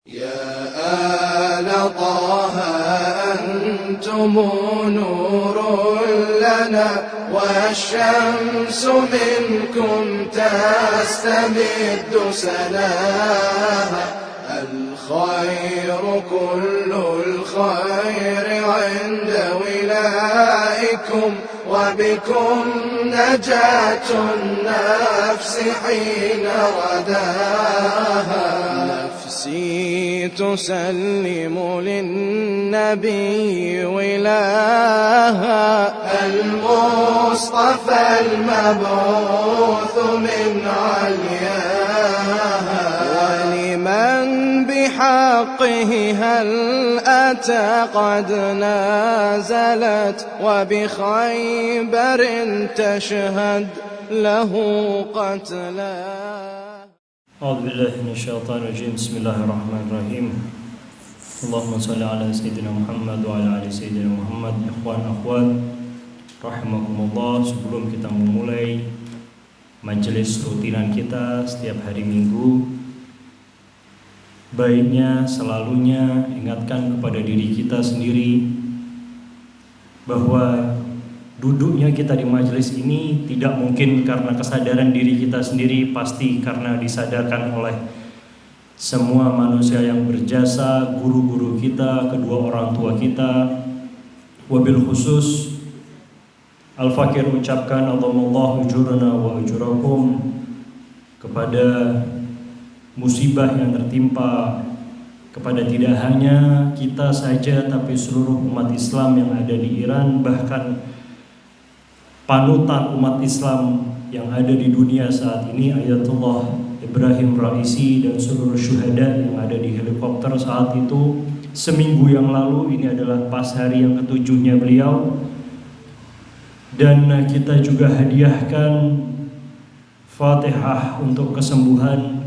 يا آل طه أنتم نور لنا والشمس منكم تستمد سناها الخير كل الخير عند ولائكم وبكم نجاة النفس حين رداها نفسي تسلم للنبي ولاها المصطفى المبعوث من علياها ولمن بحقه هل أتى قد نازلت وبخيبر تشهد له قتلا. أعوذ بالله من الشيطان الرجيم. بسم الله الرحمن الرحيم. اللهم صل على سيدنا Muhammad wa ala ali sayyidina Muhammad. Ikhwan akhwat rahimakumullah, sebelum kita memulai majelis rutinan kita setiap hari Minggu, baiknya selalunya ingatkan kepada diri kita sendiri bahwa duduknya kita di majelis ini tidak mungkin karena kesadaran diri kita sendiri, pasti karena disadarkan oleh semua manusia yang berjasa, guru-guru kita, kedua orang tua kita. Wabil khusus Al-Fakir ucapkan Allahumma ujurna wa ujurakum kepada musibah yang tertimpa kepada tidak hanya kita saja tapi seluruh umat Islam yang ada di Iran, bahkan panutan umat Islam yang ada di dunia saat ini, Ayatullah Ibrahim Raisi dan seluruh syuhada yang ada di helikopter saat itu. Seminggu yang lalu, ini adalah pas hari yang ketujuhnya beliau. Dan kita juga hadiahkan Fatihah untuk kesembuhan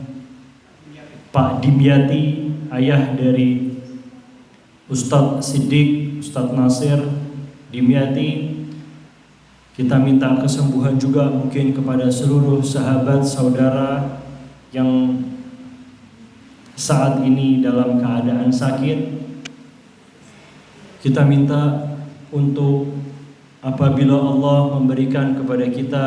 Pak Dimyati, ayah dari Ustadz Siddiq, Ustadz Nasir Dimyati. Kita minta kesembuhan juga mungkin kepada seluruh sahabat saudara yang saat ini dalam keadaan sakit. Kita minta untuk apabila Allah memberikan kepada kita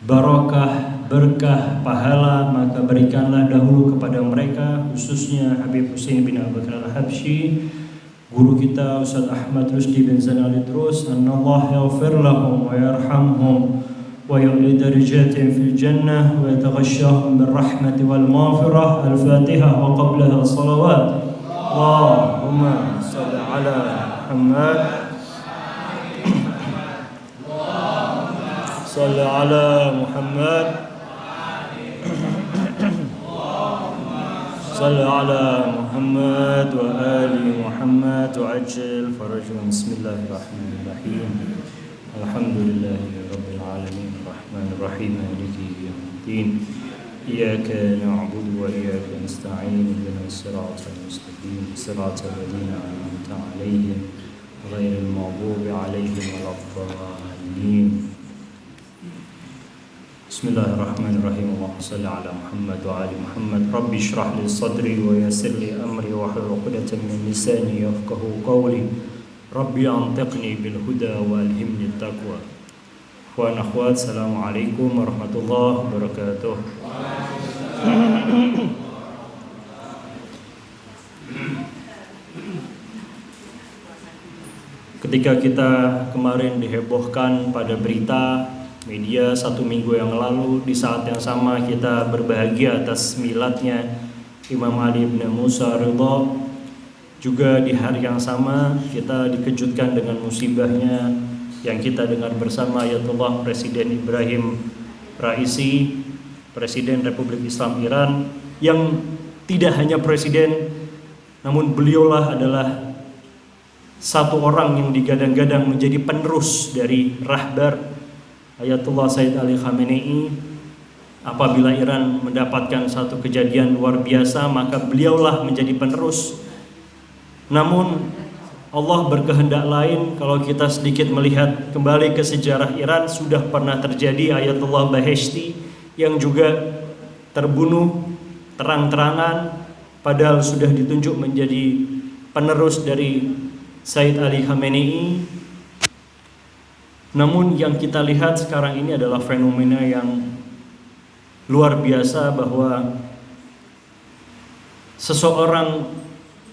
barakah, berkah, pahala, maka berikanlah dahulu kepada mereka, khususnya Habib Hussein bin Abu Bakar Al-Habsyi, guru kita Ustaz Ahmad Rusdi bin Zanali Terus. Annallah yaghfir lahum wa yarhamhum wa yu'li darajatin fil jannah wa yataghashshahum bir rahmati wal maghfirah. Al-Fatihah wa qablaha salawat. Allahumma salli ala Muhammad salli ala Muhammad صل على محمد وآل محمد وعجل فرجهم. بسم الله الرحمن الرحيم. الحمد لله رب العالمين الرحمن الرحيم مالك يوم الدين إياك نعبد وإياك نستعين اهدنا الصراط المستقيم صراط الذين أنعمت عليهم غير المغضوب عليهم ولا الضالين. Bismillahirrahmanirrahim. Allahumma shalli ala Muhammad wa ali Muhammad. Rabbi shrah li sadri wa yassir li amri wa hlul 'uqdatam min lisani yafqahu qawli. Rabbi antiqni bil huda wa alhimni taqwa. Wa akhwat, assalamualaikum warahmatullahi wabarakatuh. Ketika kita kemarin dihebohkan pada berita media 1 minggu yang lalu, di saat yang sama kita berbahagia atas miladnya Imam Ali bin Musa Ridha. Juga di hari yang sama kita dikejutkan dengan musibahnya yang kita dengar bersama, Ayatullah Presiden Ibrahim Raisi, Presiden Republik Islam Iran, yang tidak hanya presiden, namun beliaulah adalah satu orang yang digadang-gadang menjadi penerus dari rahbar Ayatullah Sayyid Ali Khamenei. Apabila Iran mendapatkan satu kejadian luar biasa, maka beliaulah menjadi penerus. Namun Allah berkehendak lain. Kalau kita sedikit melihat kembali ke sejarah Iran, sudah pernah terjadi Ayatullah Baheshti yang juga terbunuh terang-terangan padahal sudah ditunjuk menjadi penerus dari Sayyid Ali Khamenei. Namun yang kita lihat sekarang ini adalah fenomena yang luar biasa, bahwa seseorang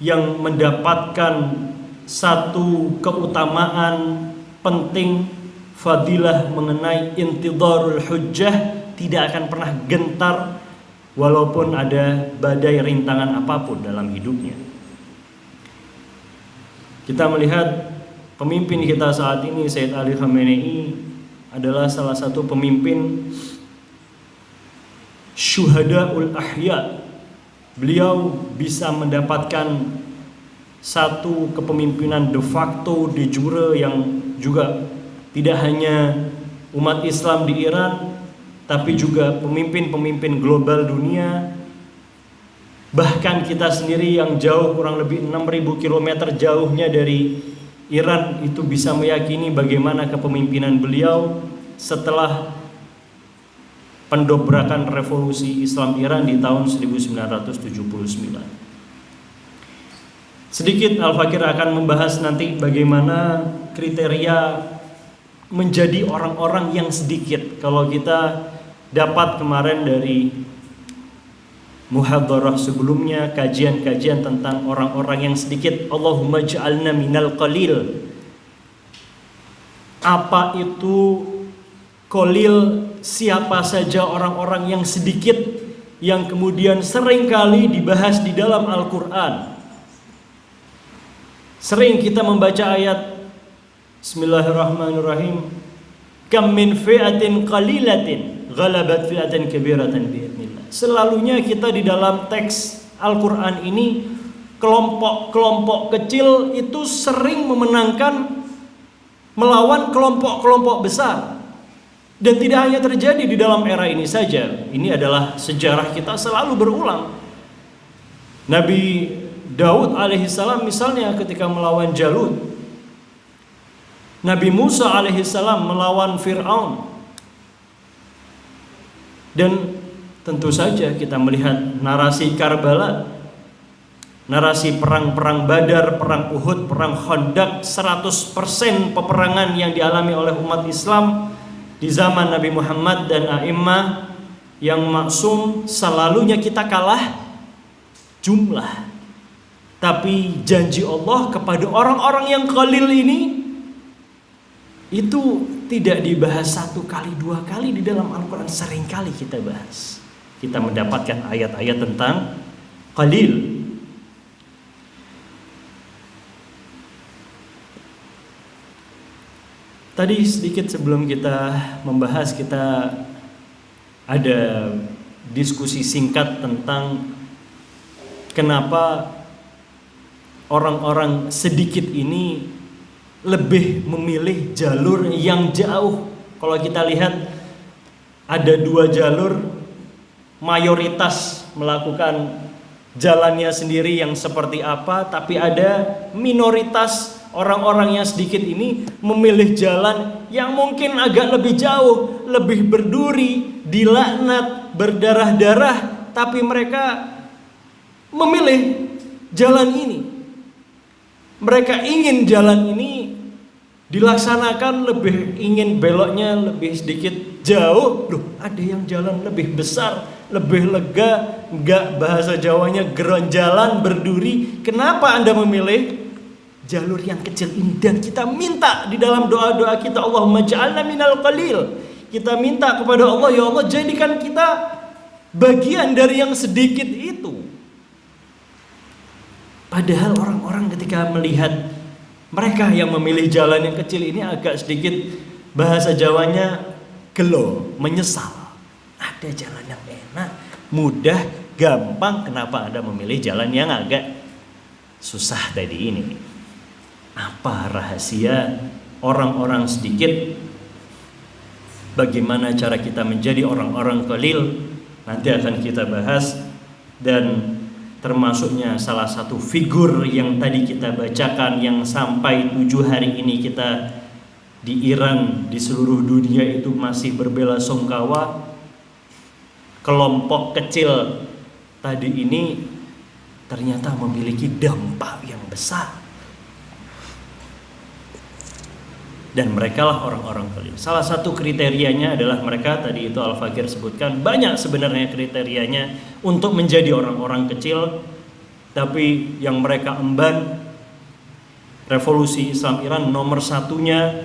yang mendapatkan satu keutamaan penting, fadilah mengenai intidharul hujjah, tidak akan pernah gentar walaupun ada badai rintangan apapun dalam hidupnya. Kita melihat pemimpin kita saat ini, Sayyid Ali Khamenei, adalah salah satu pemimpin syuhadaul ahya. Beliau bisa mendapatkan satu kepemimpinan de facto, de jure, yang juga tidak hanya umat Islam di Iran, tapi juga pemimpin-pemimpin global dunia. Bahkan kita sendiri yang jauh, kurang lebih 6.000 km jauhnya dari Iran, itu bisa meyakini bagaimana kepemimpinan beliau setelah pendobrakan revolusi Islam Iran di tahun 1979. Sedikit Al-Fakir akan membahas nanti bagaimana kriteria menjadi orang-orang yang sedikit. Kalau kita dapat kemarin dari muhadharah sebelumnya, kajian-kajian tentang orang-orang yang sedikit, Allahumma ja'alna minal qalil. Apa itu qalil? Siapa saja orang-orang yang sedikit yang kemudian seringkali dibahas di dalam Al-Quran. Sering kita membaca ayat Bismillahirrahmanirrahim, kam min fi'atin qalilatin ghalabat fi'atan kabiratan bi'idznillah. Selalunya kita di dalam teks Al-Quran ini, kelompok-kelompok kecil itu sering memenangkan melawan kelompok-kelompok besar. Dan tidak hanya terjadi di dalam era ini saja. Ini adalah sejarah kita selalu berulang. Nabi Daud alaihissalam misalnya ketika melawan Jalut, Nabi Musa alaihissalam melawan Fir'aun. Dan tentu saja kita melihat narasi Karbala, narasi perang-perang Badar, perang Uhud, perang Khandaq, 100% peperangan yang dialami oleh umat Islam di zaman Nabi Muhammad dan a'immah yang maksum. Selalunya kita kalah jumlah, tapi janji Allah kepada orang-orang yang qalil ini itu tidak dibahas satu kali, dua kali di dalam Al-Quran. Sering kali kita bahas, kita mendapatkan ayat-ayat tentang qalil. Tadi sedikit sebelum kita membahas, kita ada diskusi singkat tentang kenapa orang-orang sedikit ini lebih memilih jalur yang jauh. Kalau kita lihat ada dua jalur, mayoritas melakukan jalannya sendiri yang seperti apa, tapi ada minoritas orang-orang yang sedikit ini memilih jalan yang mungkin agak lebih jauh, lebih berduri, dilaknat, berdarah-darah, tapi mereka memilih jalan ini. Mereka ingin jalan ini dilaksanakan, lebih ingin beloknya lebih sedikit jauh. Loh, ada yang jalan lebih besar, lebih lega, enggak, bahasa Jawanya geronjalan, berduri. Kenapa Anda memilih jalur yang kecil ini? Dan kita minta di dalam doa-doa kita, Allahumma ja'alna minal qalil. Kita minta kepada Allah, ya Allah jadikan kita bagian dari yang sedikit itu. Padahal orang-orang ketika melihat mereka yang memilih jalan yang kecil ini agak sedikit, bahasa Jawanya gelo, menyesal. Ada jalan yang enak, mudah, gampang, kenapa Anda memilih jalan yang agak susah tadi ini? Apa rahasia orang-orang sedikit? Bagaimana cara kita menjadi orang-orang qalil? Nanti akan kita bahas. Dan termasuknya salah satu figur yang tadi kita bacakan, yang sampai 7 hari ini kita di Iran, di seluruh dunia itu masih berbelasungkawa. Kelompok kecil tadi ini ternyata memiliki dampak yang besar. Dan mereka lah orang-orang khalil. Salah satu kriterianya adalah mereka, tadi itu Al-Fakir sebutkan, banyak sebenarnya kriterianya untuk menjadi orang-orang kecil, tapi yang mereka emban revolusi Islam Iran nomor satunya,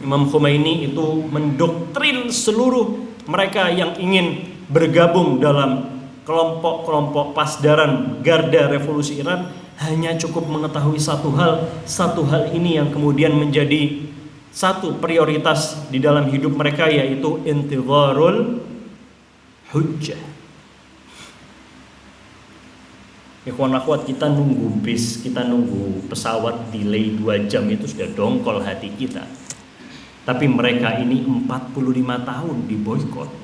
Imam Khomeini itu mendoktrin seluruh mereka yang ingin bergabung dalam kelompok-kelompok pasdaran garda revolusi Iran hanya cukup mengetahui satu hal ini yang kemudian menjadi satu prioritas di dalam hidup mereka, yaitu intidharul hujjah. Ikhwan akhwat, kita nunggu bis, kita nunggu pesawat delay 2 jam itu sudah dongkol hati kita. Tapi mereka ini 45 tahun diboikot.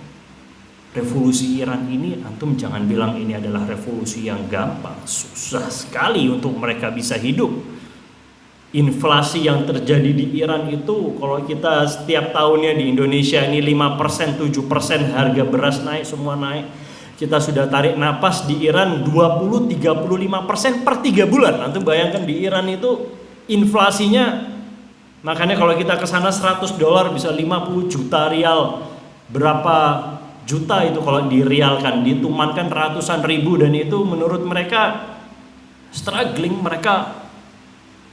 Revolusi Iran ini, antum jangan bilang ini adalah revolusi yang gampang. Susah sekali untuk mereka bisa hidup. Inflasi yang terjadi di Iran itu, kalau kita setiap tahunnya di Indonesia ini 5%, 7% harga beras naik, semua naik. Kita sudah tarik napas, di Iran 20-35% per 3 bulan. Antum bayangkan di Iran itu inflasinya, makanya kalau kita ke sana $100 bisa 50 juta rial. Berapa juta itu kalau dirialkan, ditumankan ratusan ribu, dan itu menurut mereka struggling. Mereka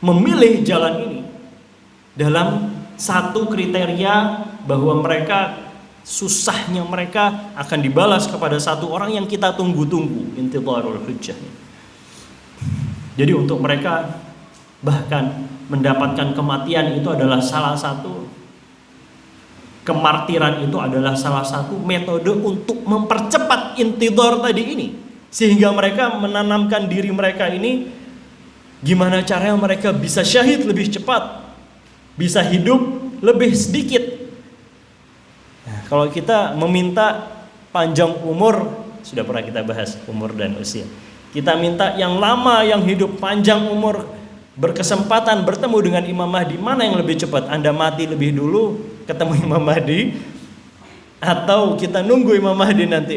memilih jalan ini dalam satu kriteria bahwa mereka, susahnya mereka akan dibalas kepada satu orang yang kita tunggu-tunggu, intidharul hujjah. Jadi untuk mereka bahkan mendapatkan kematian itu adalah salah satu, kemartiran itu adalah salah satu metode untuk mempercepat intidhar tadi ini, sehingga mereka menanamkan diri mereka ini gimana caranya mereka bisa syahid lebih cepat, bisa hidup lebih sedikit. Nah, kalau kita meminta panjang umur, sudah pernah kita bahas umur dan usia. Kita minta yang lama, yang hidup panjang umur, berkesempatan bertemu dengan Imam Mahdi, mana yang lebih cepat? Anda mati lebih dulu ketemu Imam Mahdi, atau kita nunggu Imam Mahdi nanti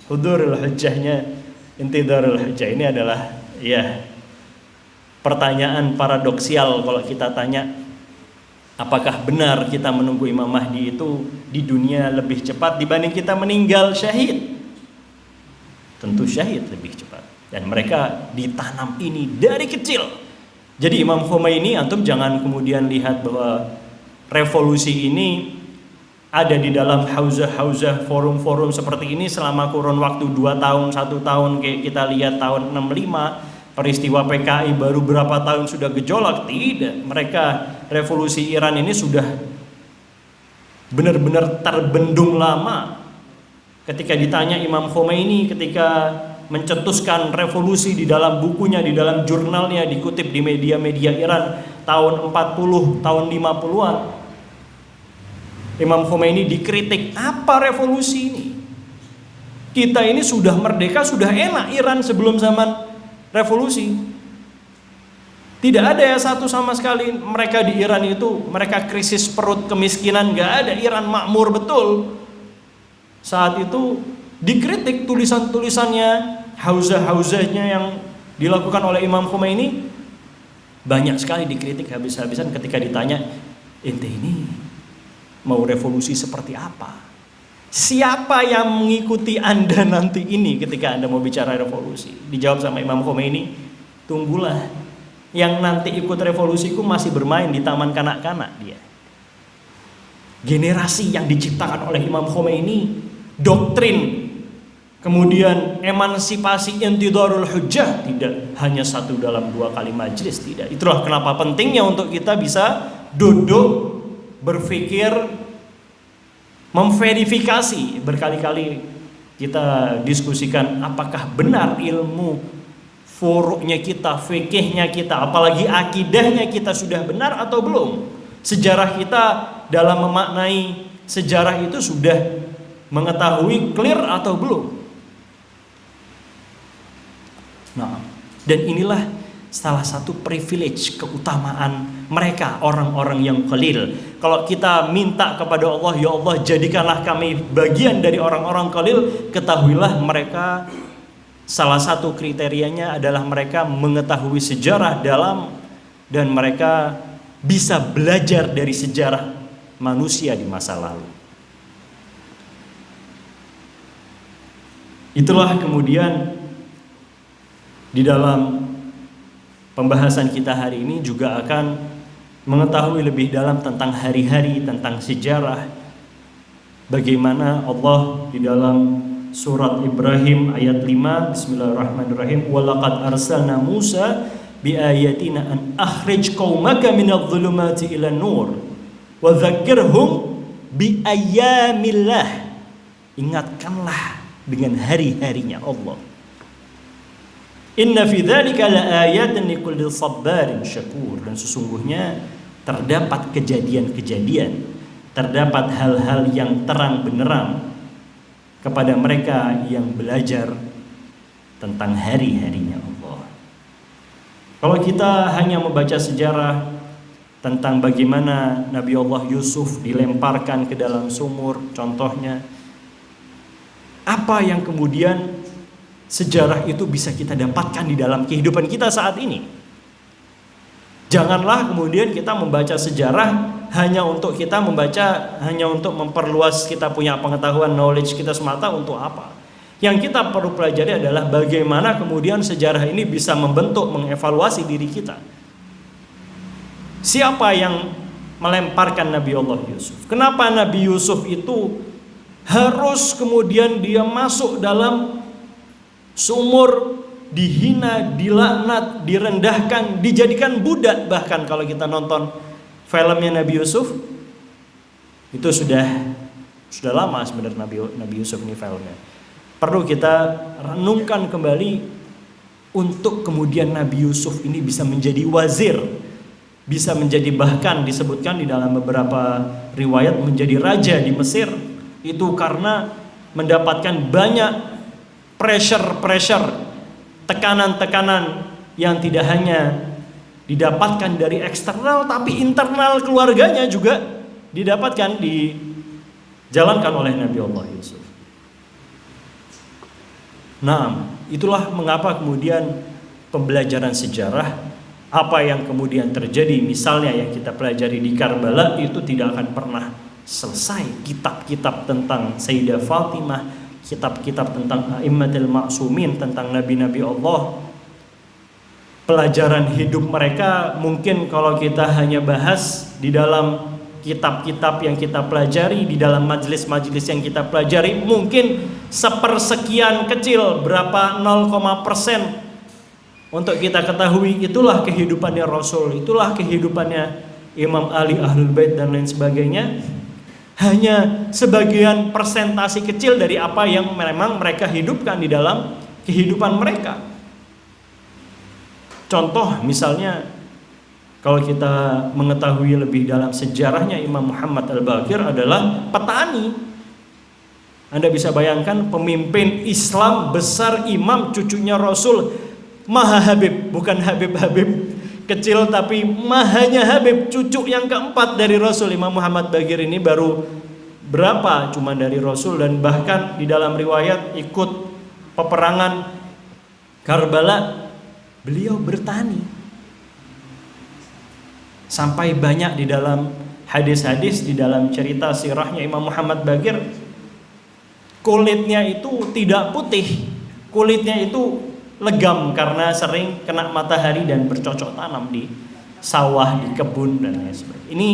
hudurul hujjahnya, intidharul hujjah? Ini adalah pertanyaan paradoksial kalau kita tanya, apakah benar kita menunggu Imam Mahdi itu di dunia lebih cepat dibanding kita meninggal syahid? Tentu syahid lebih cepat, dan mereka ditanam ini dari kecil. Jadi Imam Khomeini, antum jangan kemudian lihat bahwa revolusi ini ada di dalam hauzah-hauzah, forum-forum seperti ini selama kurun waktu 2 tahun, 1 tahun, kayak kita lihat tahun 65 peristiwa PKI baru berapa tahun sudah gejolak. Tidak, mereka revolusi Iran ini sudah benar-benar terbendung lama. Ketika ditanya Imam Khomeini ketika mencetuskan revolusi di dalam bukunya, di dalam jurnalnya, dikutip di media-media Iran tahun 40, tahun 50-an, Imam Khomeini dikritik, apa revolusi ini? Kita ini sudah merdeka, sudah enak Iran sebelum zaman revolusi. Tidak ada ya satu sama sekali mereka di Iran itu, mereka krisis perut, kemiskinan, gak ada. Iran makmur betul. Saat itu dikritik tulisan-tulisannya, hauzah-hauzahnya yang dilakukan oleh Imam Khomeini, banyak sekali dikritik habis-habisan ketika ditanya, ente ini mau revolusi seperti apa? Siapa yang mengikuti Anda nanti ini ketika Anda mau bicara revolusi? Dijawab sama Imam Khomeini, tunggulah, yang nanti ikut revolusiku masih bermain di taman kanak-kanak dia. Generasi yang diciptakan oleh Imam Khomeini, doktrin, kemudian emansipasi intidharul hujjah, tidak hanya 1 dalam 2 kali majelis, tidak. Itulah kenapa pentingnya untuk kita bisa duduk, berpikir, memverifikasi. Berkali-kali kita diskusikan apakah benar ilmu furuknya kita, fikihnya kita, apalagi akidahnya kita sudah benar atau belum. Sejarah kita dalam memaknai sejarah itu sudah mengetahui clear atau belum. Nah, dan inilah salah satu privilege, keutamaan mereka, orang-orang yang khalil. Kalau kita minta kepada Allah, ya Allah jadikanlah kami bagian dari orang-orang khalil, ketahuilah mereka Salah satu kriterianya adalah mereka mengetahui sejarah dalam dan mereka bisa belajar dari sejarah manusia di masa lalu. Itulah kemudian di dalam pembahasan kita hari ini juga akan mengetahui lebih dalam tentang hari-hari, tentang sejarah, bagaimana Allah di dalam surat Ibrahim ayat 5, bismillahirrahmanirrahim, walaqad arsalna Musa biayatina an akhrij qaumaka minadh-dhulumati ilan nur wa dzakkirhum biayyamillah. Ingatkanlah dengan hari-harinya Allah. Inna fi dzalika laayatin likulli sabarin syakur. Dan sesungguhnya terdapat kejadian-kejadian, terdapat hal-hal yang terang benderang kepada mereka yang belajar tentang hari-harinya Allah. Kalau kita hanya membaca sejarah tentang bagaimana Nabi Allah Yusuf dilemparkan ke dalam sumur, contohnya, apa yang kemudian sejarah itu bisa kita dapatkan di dalam kehidupan kita saat ini? Janganlah kemudian kita membaca sejarah hanya untuk kita membaca, hanya untuk memperluas kita punya pengetahuan, knowledge kita semata. Untuk apa? Yang kita perlu pelajari adalah bagaimana kemudian sejarah ini bisa membentuk, mengevaluasi diri kita. Siapa yang melemparkan Nabi Allah Yusuf? Kenapa Nabi Yusuf itu harus kemudian dia masuk dalam sumur, dihina, dilaknat, direndahkan, dijadikan budak? Bahkan kalau kita nonton filmnya Nabi Yusuf, itu sudah lama sebenarnya Nabi Yusuf ini filmnya. Perlu kita renungkan kembali untuk kemudian Nabi Yusuf ini bisa menjadi wazir, bisa menjadi, bahkan disebutkan di dalam beberapa riwayat, menjadi raja di Mesir. Itu karena mendapatkan banyak pressure, tekanan-tekanan yang tidak hanya didapatkan dari eksternal, tapi internal keluarganya juga didapatkan, dijalankan oleh Nabi Allah Yusuf. Nah, itulah mengapa kemudian pembelajaran sejarah, apa yang kemudian terjadi, misalnya yang kita pelajari di Karbala, itu tidak akan pernah selesai. Kitab-kitab tentang Sayyidah Fatimah, kitab-kitab tentang A'immatul Ma'sumin, tentang nabi-nabi Allah, pelajaran hidup mereka, mungkin kalau kita hanya bahas di dalam kitab-kitab yang kita pelajari, di dalam majelis-majelis yang kita pelajari, mungkin sepersekian kecil, berapa 0,% untuk kita ketahui. Itulah kehidupannya Rasul, itulah kehidupannya Imam Ali, Ahlul Bait dan lain sebagainya. Hanya sebagian persentase kecil dari apa yang memang mereka hidupkan di dalam kehidupan mereka. Contoh misalnya, kalau kita mengetahui lebih dalam sejarahnya, Imam Muhammad Al-Baqir adalah petani. Anda bisa bayangkan pemimpin Islam besar, imam, cucunya Rasul, Maha Habib, bukan Habib-Habib kecil, tapi mahanya Habib, cucu yang keempat dari Rasul. Imam Muhammad Baqir ini baru berapa cuma dari Rasul, dan bahkan di dalam riwayat ikut peperangan Karbala, beliau bertani. Sampai banyak di dalam hadis-hadis, di dalam cerita sirahnya Imam Muhammad Baqir, kulitnya itu tidak putih, kulitnya itu legam karena sering kena matahari dan bercocok tanam di sawah, di kebun dan lain sebagainya. Ini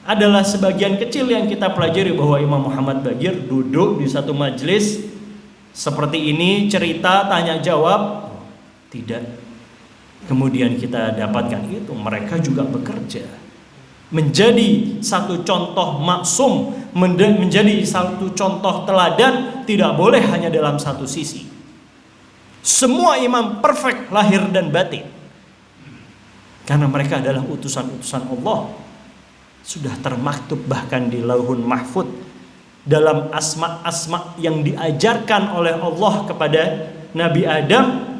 adalah sebagian kecil yang kita pelajari, bahwa Imam Muhammad Baqir duduk di satu majelis seperti ini, cerita, tanya jawab, tidak. Kemudian kita dapatkan itu mereka juga bekerja, menjadi satu contoh maksum, menjadi satu contoh teladan. Tidak boleh hanya dalam satu sisi. Semua imam perfect lahir dan batin, karena mereka adalah utusan-utusan Allah. Sudah termaktub bahkan di Lauhun Mahfud, dalam asma-asma yang diajarkan oleh Allah kepada Nabi Adam,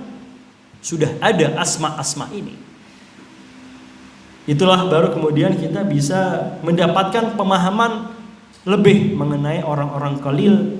sudah ada asma-asma ini. Itulah baru kemudian kita bisa mendapatkan pemahaman lebih mengenai orang-orang qalil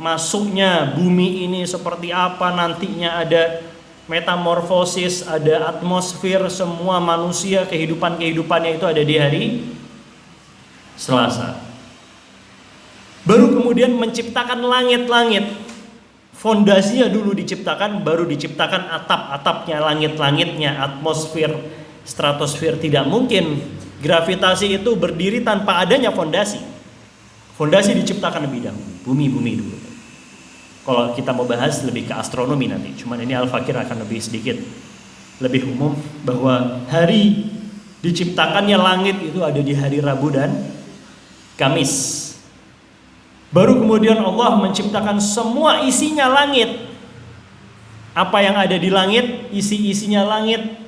masuknya bumi ini seperti apa, nantinya ada metamorfosis, ada atmosfer, semua manusia, kehidupannya itu ada di hari Selasa. Baru kemudian menciptakan langit-langit. Fondasinya dulu diciptakan, baru diciptakan atap-atapnya, langit-langitnya, atmosfer, stratosfer. Tidak mungkin gravitasi itu berdiri tanpa adanya fondasi. Fondasi diciptakan lebih dahulu, bumi dulu. Kalau kita mau bahas lebih ke astronomi nanti, cuman ini Al-Fakir akan lebih sedikit lebih umum, bahwa hari diciptakannya langit itu ada di hari Rabu dan Kamis. Baru kemudian Allah menciptakan semua isinya langit. Apa yang ada di langit, isi-isinya langit,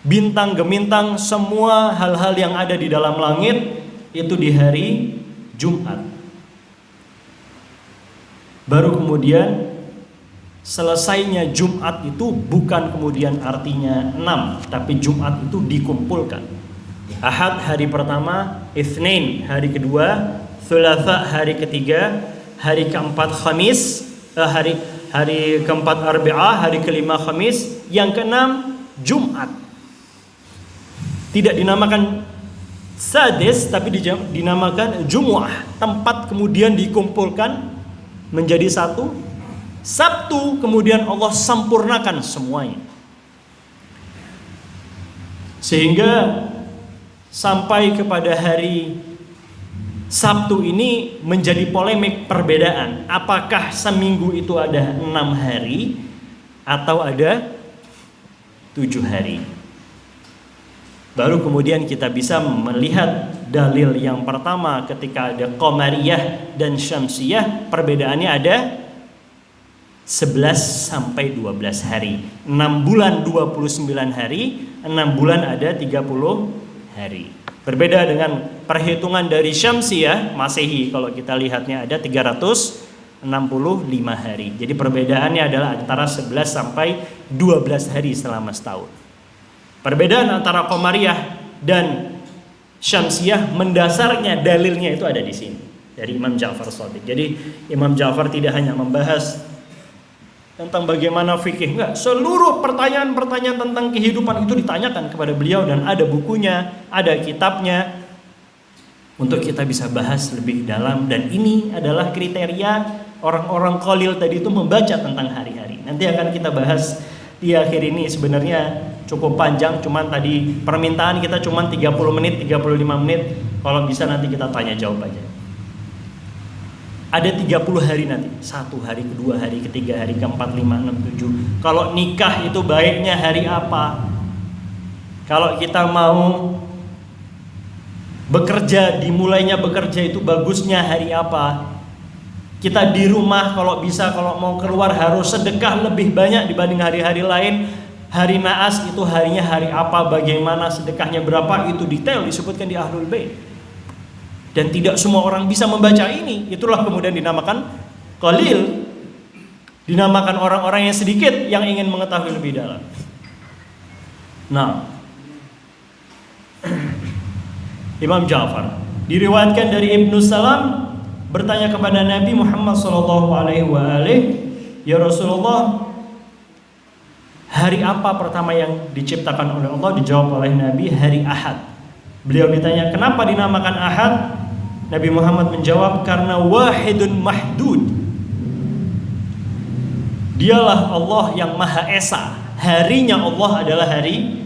bintang gemintang, semua hal-hal yang ada di dalam langit itu di hari Jumat. Baru kemudian selesainya Jumat itu bukan kemudian artinya 6, tapi Jumat itu dikumpulkan. Ahad hari pertama, Itsnin hari kedua, Thulatha hari ketiga, hari keempat Khamis, hari keempat Arbi'ah, hari kelima Khamis, yang keenam Jumat. Tidak dinamakan Sadis, tapi dinamakan Jumu'ah, tempat kemudian dikumpulkan menjadi satu. Sabtu kemudian Allah sempurnakan semuanya, sehingga sampai kepada hari Sabtu ini menjadi polemik, perbedaan. Apakah seminggu itu ada 6 hari atau ada 7 hari? Baru kemudian kita bisa melihat dalil yang pertama ketika ada Qamariyah dan Syamsiyah, perbedaannya ada 11 sampai 12 hari. 6 bulan 29 hari, 6 bulan ada 30 hari. Berbeda dengan perhitungan dari Syamsiyah, Masehi, kalau kita lihatnya ada 365 hari. Jadi perbedaannya adalah antara 11 sampai 12 hari selama setahun. Perbedaan antara Qamariyah dan Syamsiyah mendasarnya, dalilnya itu ada di sini dari Imam Ja'far Shadiq. Jadi Imam Ja'far tidak hanya membahas tentang bagaimana fikih, enggak, seluruh pertanyaan-pertanyaan tentang kehidupan itu ditanyakan kepada beliau, dan ada bukunya, ada kitabnya untuk kita bisa bahas lebih dalam. Dan ini adalah kriteria orang-orang Qalil tadi itu membaca tentang hari-hari. Nanti akan kita bahas di akhir ini. Sebenarnya cukup panjang, cuman tadi permintaan kita cuman 30 menit, 35 menit. Kalau bisa nanti kita tanya jawab aja. Ada 30 hari nanti, 1 hari, kedua hari, ketiga hari, keempat, 5, 6, 7. Kalau nikah itu baiknya hari apa? Kalau kita mau bekerja, dimulainya bekerja itu bagusnya hari apa? Kita di rumah kalau bisa, kalau mau keluar harus sedekah lebih banyak dibanding hari-hari lain. Hari Naas itu harinya hari apa, bagaimana sedekahnya berapa, itu detail disebutkan di Ahlul Bait. Dan tidak semua orang bisa membaca ini. Itulah kemudian dinamakan qalil, dinamakan orang-orang yang sedikit yang ingin mengetahui lebih dalam. Nah, Imam Ja'far diriwayatkan dari Ibnu Salam bertanya kepada Nabi Muhammad SAW, ya Rasulullah, hari apa pertama yang diciptakan oleh Allah? Dijawab oleh Nabi, hari Ahad. Beliau ditanya, kenapa dinamakan Ahad? Nabi Muhammad menjawab, karena wahidun mahdud, dialah Allah yang Maha Esa. Harinya Allah adalah hari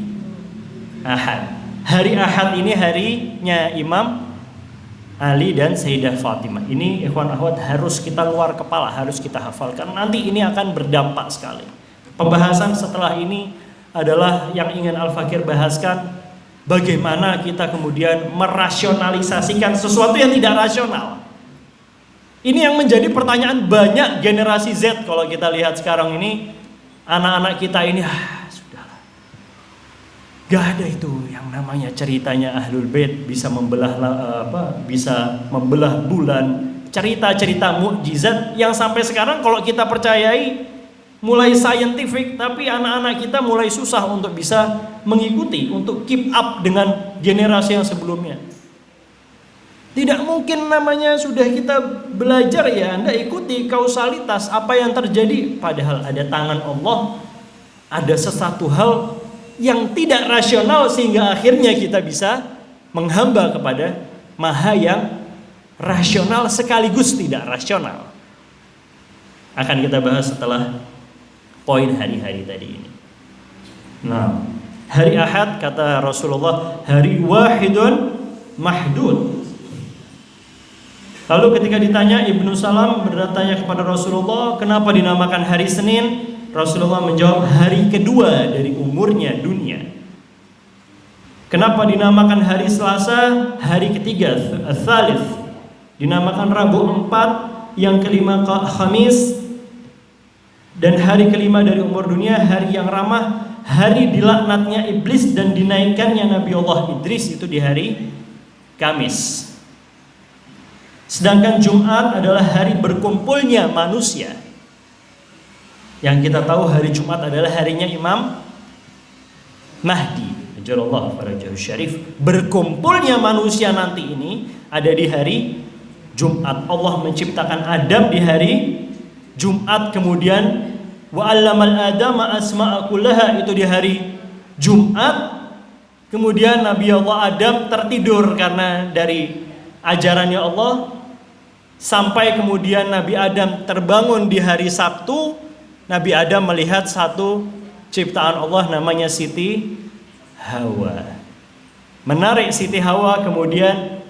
Ahad. Hari Ahad ini harinya Imam Ali dan Sayyidah Fatimah. Ini ikhwan akhwat harus kita luar kepala, harus kita hafalkan. Nanti ini akan berdampak sekali. Pembahasan setelah ini adalah yang ingin Al-Fakir bahaskan, bagaimana kita kemudian merasionalisasikan sesuatu yang tidak rasional. Ini yang menjadi pertanyaan banyak generasi Z. Kalau kita lihat sekarang ini, anak-anak kita ini, sudahlah, gak ada itu yang namanya ceritanya Ahlul Bait bisa membelah bulan, cerita-cerita mukjizat yang sampai sekarang kalau kita percayai mulai scientific, tapi anak-anak kita mulai susah untuk bisa mengikuti, untuk keep up dengan generasi yang sebelumnya. Tidak mungkin namanya sudah kita belajar ya, Anda ikuti kausalitas apa yang terjadi. Padahal ada tangan Allah, ada sesuatu hal yang tidak rasional sehingga akhirnya kita bisa menghamba kepada Maha yang rasional sekaligus tidak rasional. Akan kita bahas setelah poin hari-hari tadi ini. Nah, hari Ahad kata Rasulullah, hari wahidun mahdud. Lalu ketika ditanya, Ibnu Salam bertanya kepada Rasulullah, kenapa dinamakan hari Senin? Rasulullah menjawab, hari kedua dari umurnya dunia. Kenapa dinamakan hari Selasa? Hari ketiga, Ats-Tsalits. Dinamakan Rabu 4, yang kelima Khamis. Dan hari kelima dari umur dunia, hari yang ramah, hari dilaknatnya iblis dan dinaikkannya Nabi Allah Idris, itu di hari Kamis. Sedangkan Jumat adalah hari berkumpulnya manusia. Yang kita tahu hari Jumat adalah harinya Imam Mahdi, ajalallahu farajahu syarif. Berkumpulnya manusia nanti ini ada di hari Jumat. Allah menciptakan Adam di hari Jumat, kemudian wa 'allamal adama asma'a kullaha, itu di hari Jumat. Kemudian Nabi Allah Adam tertidur karena dari ajarannya Allah, sampai kemudian Nabi Adam terbangun di hari Sabtu. Nabi Adam melihat satu ciptaan Allah namanya Siti Hawa. Menarik Siti Hawa, kemudian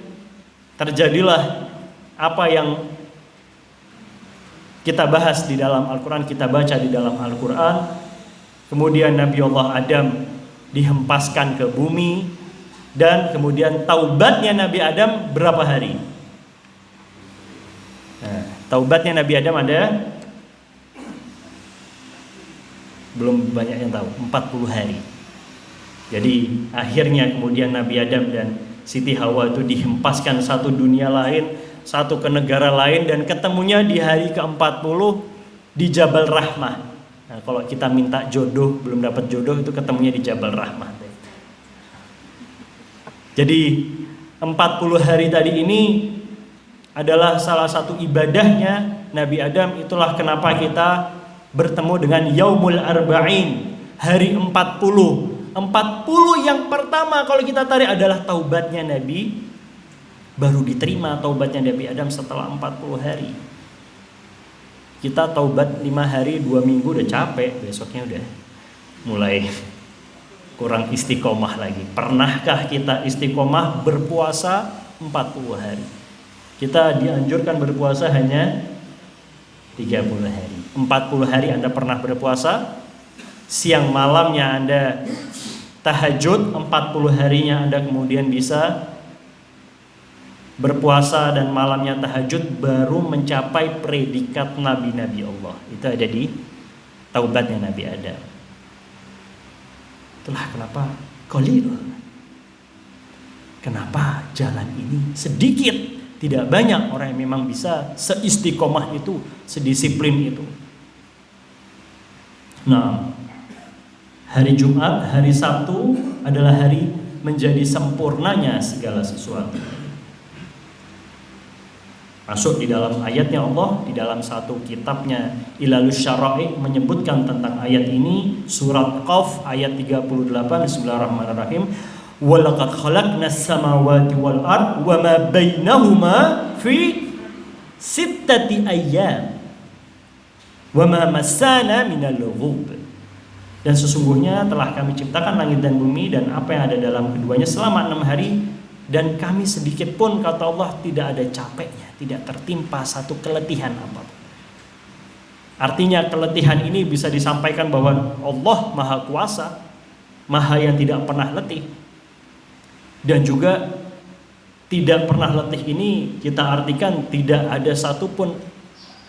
terjadilah apa yang kita bahas di dalam Al-Quran, kita baca di dalam Al-Quran. Kemudian Nabi Allah Adam dihempaskan ke bumi, dan kemudian taubatnya Nabi Adam berapa hari? Nah, taubatnya Nabi Adam ada, belum banyak yang tahu, 40 hari. Jadi akhirnya kemudian Nabi Adam dan Siti Hawa itu dihempaskan satu dunia lain, satu ke negara lain, dan ketemunya di hari ke-40 di Jabal Rahmah. Nah, kalau kita minta jodoh, belum dapat jodoh, itu ketemunya di Jabal Rahmah. Jadi 40 hari tadi ini adalah salah satu ibadahnya Nabi Adam. Itulah kenapa kita bertemu dengan Yaumul Arba'in, hari 40. 40 yang pertama kalau kita tarik adalah taubatnya Nabi. Baru diterima taubatnya Nabi Adam setelah 40 hari. Kita taubat 5 hari 2 minggu udah capek, besoknya udah mulai kurang istiqomah lagi. Pernahkah kita istiqomah berpuasa 40 hari? Kita dianjurkan berpuasa hanya 30 hari. 40 hari Anda pernah berpuasa, siang malamnya Anda tahajud, 40 harinya Anda kemudian bisa berpuasa dan malamnya tahajud, baru mencapai predikat nabi-nabi Allah. Itu ada di taubatnya Nabi Adam. Itulah kenapa qalil. Kenapa jalan ini sedikit, tidak banyak orang yang memang bisa seistiqomah itu, sedisiplin itu. Nah, hari Jumat, hari Sabtu adalah hari menjadi sempurnanya segala sesuatu. Masuk di dalam ayatnya Allah, di dalam satu kitabnya Ilalus Syara'i menyebutkan tentang ayat ini, surat Qaf ayat 38, bismillahirrahmanirrahim. Walaqad khalaqnas samawati wal ard wa ma bainahuma fi sittati ayyam wa ma massana minal lughub. Dan sesungguhnya telah kami ciptakan langit dan bumi dan apa yang ada dalam keduanya selama 6 hari, dan kami sedikit pun, kata Allah, tidak ada capeknya, tidak tertimpa satu keletihan apapun. Artinya keletihan ini bisa disampaikan bahwa Allah Maha Kuasa, Maha yang tidak pernah letih. Dan juga tidak pernah letih ini kita artikan tidak ada satupun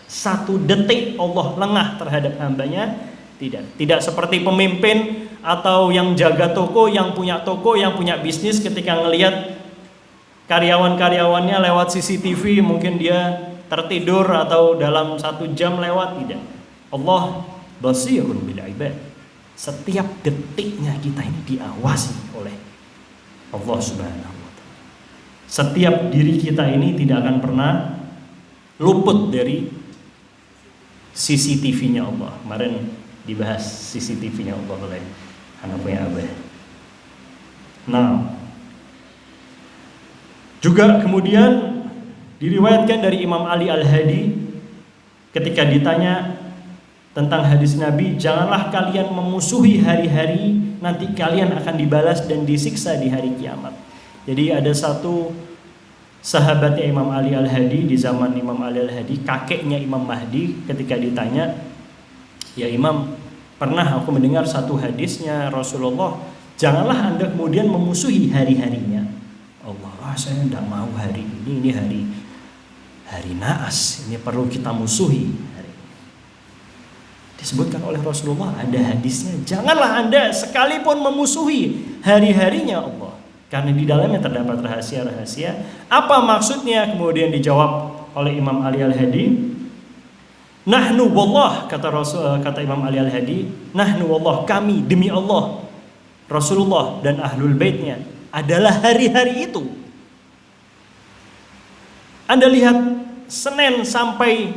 satu detik Allah lengah terhadap hambanya. Tidak seperti pemimpin atau yang jaga toko, yang punya bisnis, ketika ngelihat karyawan-karyawannya lewat CCTV mungkin dia tertidur atau dalam 1 jam lewat. Tidak. Allah basirun bil ibad. Setiap detiknya kita ini diawasi oleh Allah Subhanahu wa taala. Setiap diri kita ini tidak akan pernah luput dari CCTV-nya Allah. Kemarin dibahas CCTV-nya Allah oleh anak punya Abah. Nah, juga kemudian diriwayatkan dari Imam Ali Al-Hadi ketika ditanya tentang hadis Nabi, janganlah kalian memusuhi hari-hari, nanti kalian akan dibalas dan disiksa di hari kiamat. Jadi ada satu sahabatnya Imam Ali Al-Hadi di zaman Imam Ali Al-Hadi, kakeknya Imam Mahdi, ketika ditanya, ya Imam, pernah aku mendengar satu hadisnya Rasulullah, janganlah Anda kemudian memusuhi hari-harinya. Allah, saya tidak mau hari ini hari naas, ini perlu kita musuhi. Disebutkan oleh Rasulullah, ada hadisnya, janganlah Anda sekalipun memusuhi hari-harinya Allah, karena di dalamnya terdapat rahasia-rahasia. Apa maksudnya? Kemudian dijawab oleh Imam Ali Al-Hadi, nahnu wallah, kata Imam Ali Al-Hadi, nahnu wallah, kami demi Allah, Rasulullah dan ahlul baitnya adalah hari-hari itu. Anda lihat, Senin sampai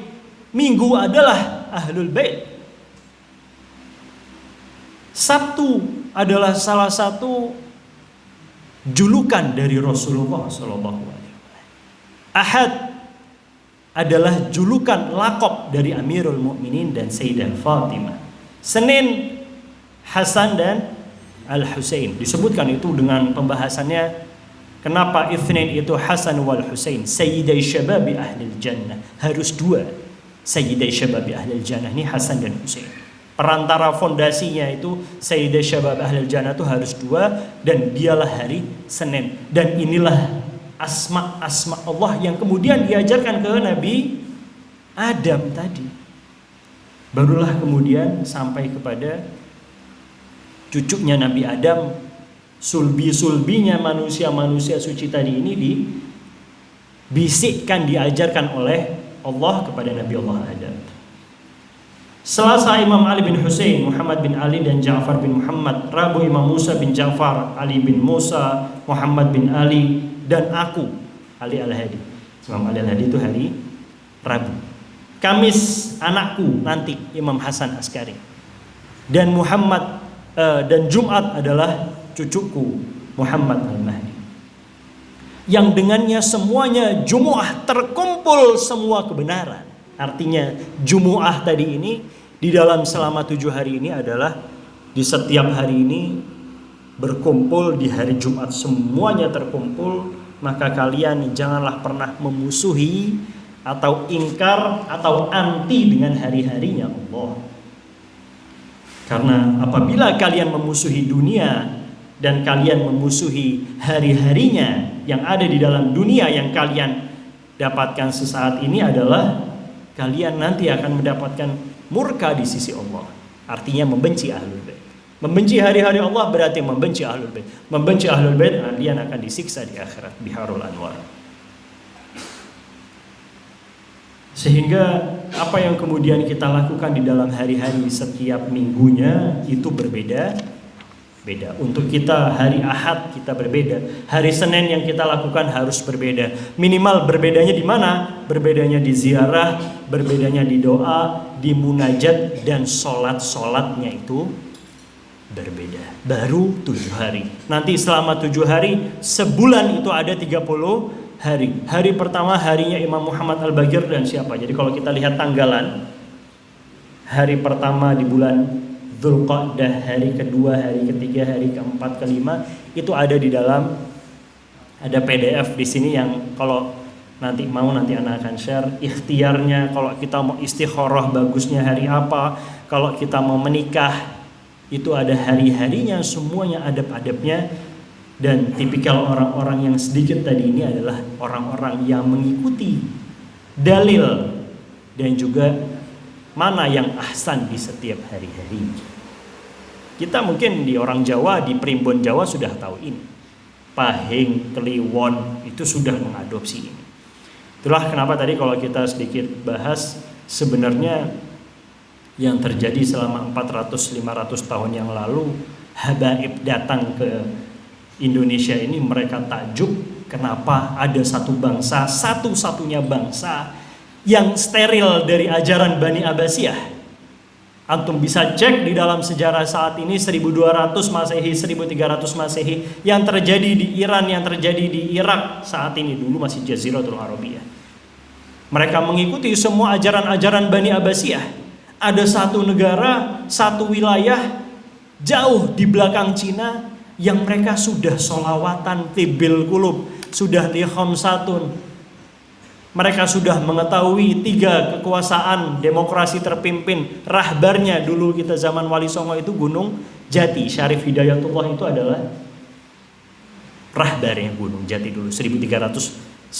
Minggu adalah ahlul bait. Sabtu adalah salah satu julukan dari Rasulullah SAW. Ahad adalah julukan lakop dari Amirul Mukminin dan Sayyidah Fatimah. Senin, Hasan dan Al-Husain. Disebutkan itu dengan pembahasannya, kenapa Itsnin itu Hasan wal Husain, Sayyidah Syababi Ahlil Jannah. Harus dua, Sayyidah Syababi Ahlil Jannah, ini Hasan dan Husain. Perantara fondasinya itu Sayyidah Syabab Ahlul Jannah itu harus dua, dan dialah hari Senin. Dan inilah asma-asma Allah yang kemudian diajarkan ke Nabi Adam tadi. Barulah kemudian sampai kepada cucunya Nabi Adam, sulbi-sulbinya manusia-manusia suci tadi ini dibisikkan, diajarkan oleh Allah kepada Nabi Allah Adam. Selasa Imam Ali bin Husain, Muhammad bin Ali dan Ja'far bin Muhammad. Rabu Imam Musa bin Ja'far, Ali bin Musa, Muhammad bin Ali, dan aku, Ali Al-Hadi. Imam Ali Al-Hadi itu hari Rabu. Kamis anakku nanti Imam Hasan Askari. Dan dan Jumat adalah cucuku Muhammad Al-Mahdi. Yang dengannya semuanya Jumu'ah, terkumpul semua kebenaran. Artinya Jumu'ah tadi ini di dalam selama 7 hari ini adalah di setiap hari ini berkumpul di hari Jumat, semuanya terkumpul. Maka kalian janganlah pernah memusuhi atau ingkar atau anti dengan hari-harinya Allah. Karena apabila kalian memusuhi dunia dan kalian memusuhi hari-harinya yang ada di dalam dunia, yang kalian dapatkan sesaat ini adalah kalian nanti akan mendapatkan murka di sisi Allah. Artinya membenci ahlul bait. Membenci hari-hari Allah berarti membenci ahlul bait. Membenci ahlul bait, kalian akan disiksa di akhirat, biharul anwar. Sehingga apa yang kemudian kita lakukan di dalam hari-hari setiap minggunya itu berbeda. Untuk kita hari Ahad kita berbeda, hari Senin yang kita lakukan harus berbeda. Minimal berbedanya di mana? Berbedanya di ziarah, berbedanya di doa, di munajat, dan sholat-sholatnya itu berbeda. Baru 7 hari. Nanti selama 7 hari, sebulan itu ada 30 hari. Hari pertama harinya Imam Muhammad Al-Bagir dan siapa? Jadi kalau kita lihat tanggalan, hari pertama di bulan Dzulqa'dah, hari kedua, hari ketiga, hari keempat, kelima, itu ada di dalam, ada PDF di sini yang kalau nanti anak akan share ikhtiarnya. Kalau kita mau istikharah bagusnya hari apa, kalau kita mau menikah itu ada hari-harinya, semuanya adab-adabnya. Dan tipikal orang-orang yang sedikit tadi ini adalah orang-orang yang mengikuti dalil dan juga mana yang ahsan di setiap hari-hari. Kita mungkin di orang Jawa, di Primbon Jawa sudah tahu ini. Pahing, Kliwon itu sudah mengadopsi ini. Itulah kenapa tadi kalau kita sedikit bahas, sebenarnya yang terjadi selama 400-500 tahun yang lalu, habaib datang ke Indonesia ini, mereka takjub kenapa ada satu bangsa, satu-satunya bangsa yang steril dari ajaran Bani Abbasiyah. Antum bisa cek di dalam sejarah saat ini 1200 Masehi, 1300 Masehi yang terjadi di Iran, yang terjadi di Irak saat ini, dulu masih Jaziratul Arabiyah. Mereka mengikuti semua ajaran-ajaran Bani Abbasiyah. Ada satu negara, satu wilayah jauh di belakang Cina yang mereka sudah sholawatan tibil kulub, sudah li khamsatun. Mereka sudah mengetahui 3 kekuasaan demokrasi terpimpin. Rahbarnya dulu kita zaman Wali Songo itu Gunung Jati. Syarif Hidayatullah itu adalah rahbarnya Gunung Jati dulu 1390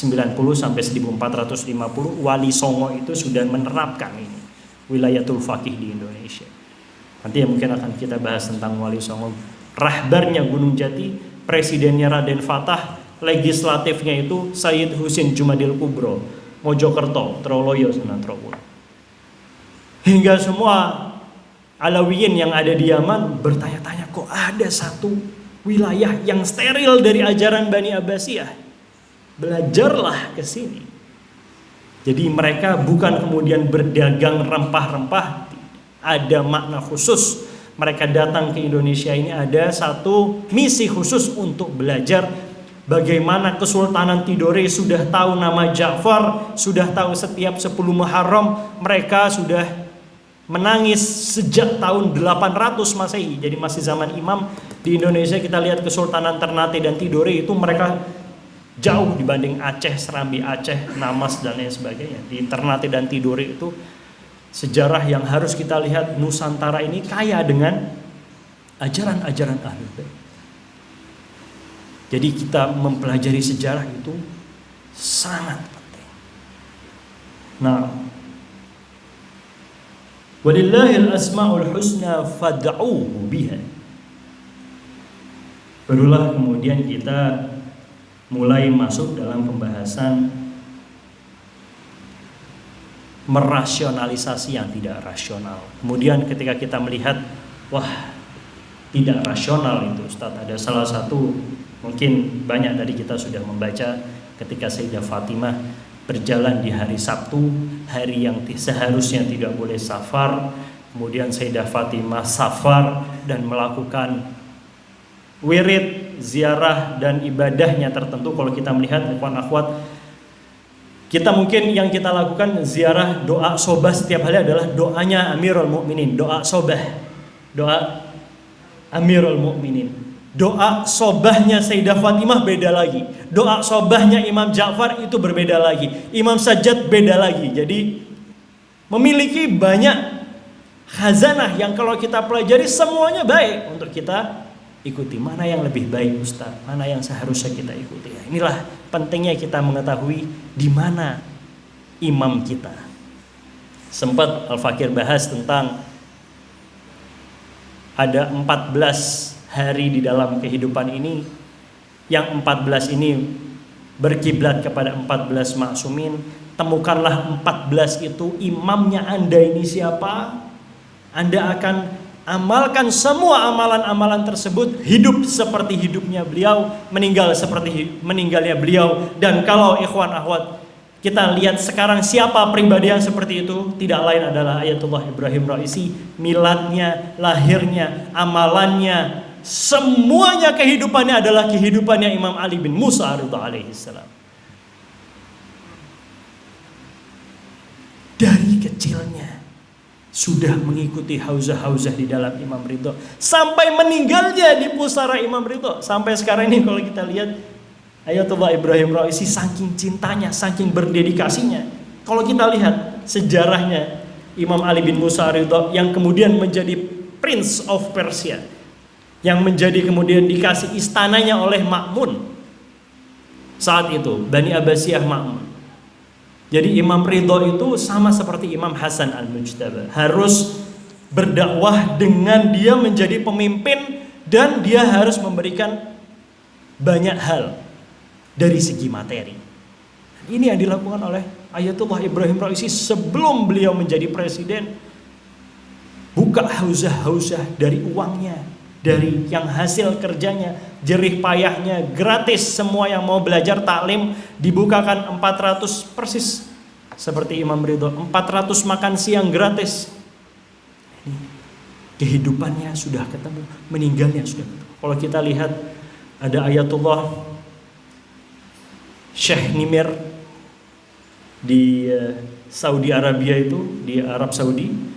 sampai 1450. Wali Songo itu sudah menerapkan ini wilayatul faqih di Indonesia. Nanti ya mungkin akan kita bahas tentang Wali Songo. Rahbarnya Gunung Jati, presidennya Raden Fatah, legislatifnya itu Sayyid Husin Jumadil Kubro, Mojokerto, Troloyo, Sunan Trowulan. Hingga semua Alawiyin yang ada di Yaman bertanya-tanya, kok ada satu wilayah yang steril dari ajaran Bani Abbasiyah? Belajarlah ke sini. Jadi mereka bukan kemudian berdagang rempah-rempah, ada makna khusus. Mereka datang ke Indonesia ini ada satu misi khusus untuk belajar bagaimana Kesultanan Tidore sudah tahu nama Ja'far, sudah tahu setiap 10 Muharram, mereka sudah menangis sejak tahun 800 Masehi. Jadi masih zaman Imam di Indonesia. Kita lihat Kesultanan Ternate dan Tidore itu mereka jauh dibanding Aceh, Serambi Aceh, Namas dan lain sebagainya. Di Ternate dan Tidore itu sejarah yang harus kita lihat. Nusantara ini kaya dengan ajaran-ajaran Ahlul Bait. Jadi kita mempelajari sejarah itu sangat penting. Nah, walillahil asmaul husna fad'uhu biha. Barulah kemudian kita mulai masuk dalam pembahasan merasionalisasi yang tidak rasional. Kemudian ketika kita melihat, wah, tidak rasional itu Ustaz, ada salah satu, mungkin banyak dari kita sudah membaca ketika Sayyidah Fatimah berjalan di hari Sabtu, hari yang seharusnya tidak boleh safar. Kemudian Sayyidah Fatimah safar dan melakukan wirid, ziarah dan ibadahnya tertentu. Kalau kita melihat ikhwan akhwat, kita mungkin yang kita lakukan ziarah, doa sobah setiap hari adalah doanya Amirul Mukminin, doa sobah, doa Amirul Mukminin. Doa sobahnya Sayyidah Fatimah beda lagi. Doa sobahnya Imam Ja'far itu berbeda lagi. Imam Sajjad beda lagi. Jadi memiliki banyak khazanah yang kalau kita pelajari semuanya baik untuk kita ikuti. Mana yang lebih baik Ustaz? Mana yang seharusnya kita ikuti? Inilah pentingnya kita mengetahui di mana imam kita. Sempat Al-Fakir bahas tentang ada 14 hari di dalam kehidupan ini, yang 14 ini berkiblat kepada 14 maksumin. Temukanlah 14 itu imamnya Anda ini siapa. Anda akan amalkan semua amalan-amalan tersebut, hidup seperti hidupnya beliau, meninggal seperti meninggalnya beliau. Dan kalau ikhwan akhwat kita lihat sekarang siapa pribadi yang seperti itu, tidak lain adalah Ayatullah Ibrahim Raisi. Miladnya, lahirnya, amalannya, semuanya kehidupannya adalah kehidupannya Imam Ali bin Musa Ridha alaihi salam. Dari kecilnya sudah mengikuti hauzah-hauzah di dalam Imam Ridha sampai meninggalnya di pusara Imam Ridha. Sampai sekarang ini kalau kita lihat Ayatullah Ibrahim Raisi saking cintanya, saking berdedikasinya. Kalau kita lihat sejarahnya Imam Ali bin Musa Ridha yang kemudian menjadi Prince of Persia, yang menjadi kemudian dikasih istananya oleh Ma'mun saat itu, Bani Abbasiyah Ma'mun. Jadi Imam Ridha itu sama seperti Imam Hasan Al-Mujtaba, harus berdakwah dengan dia menjadi pemimpin dan dia harus memberikan banyak hal dari segi materi. Ini yang dilakukan oleh Ayatullah Ibrahim Raisi sebelum beliau menjadi presiden. Buka hauzah-hauzah dari uangnya, dari yang hasil kerjanya, jerih payahnya, gratis. Semua yang mau belajar taklim dibukakan 400 persis seperti Imam Ridho, 400 makan siang gratis. Kehidupannya sudah ketemu, meninggalnya sudah ketemu. Kalau kita lihat ada Ayatullah Syekh Nimir di Saudi Arabia itu, di Arab Saudi.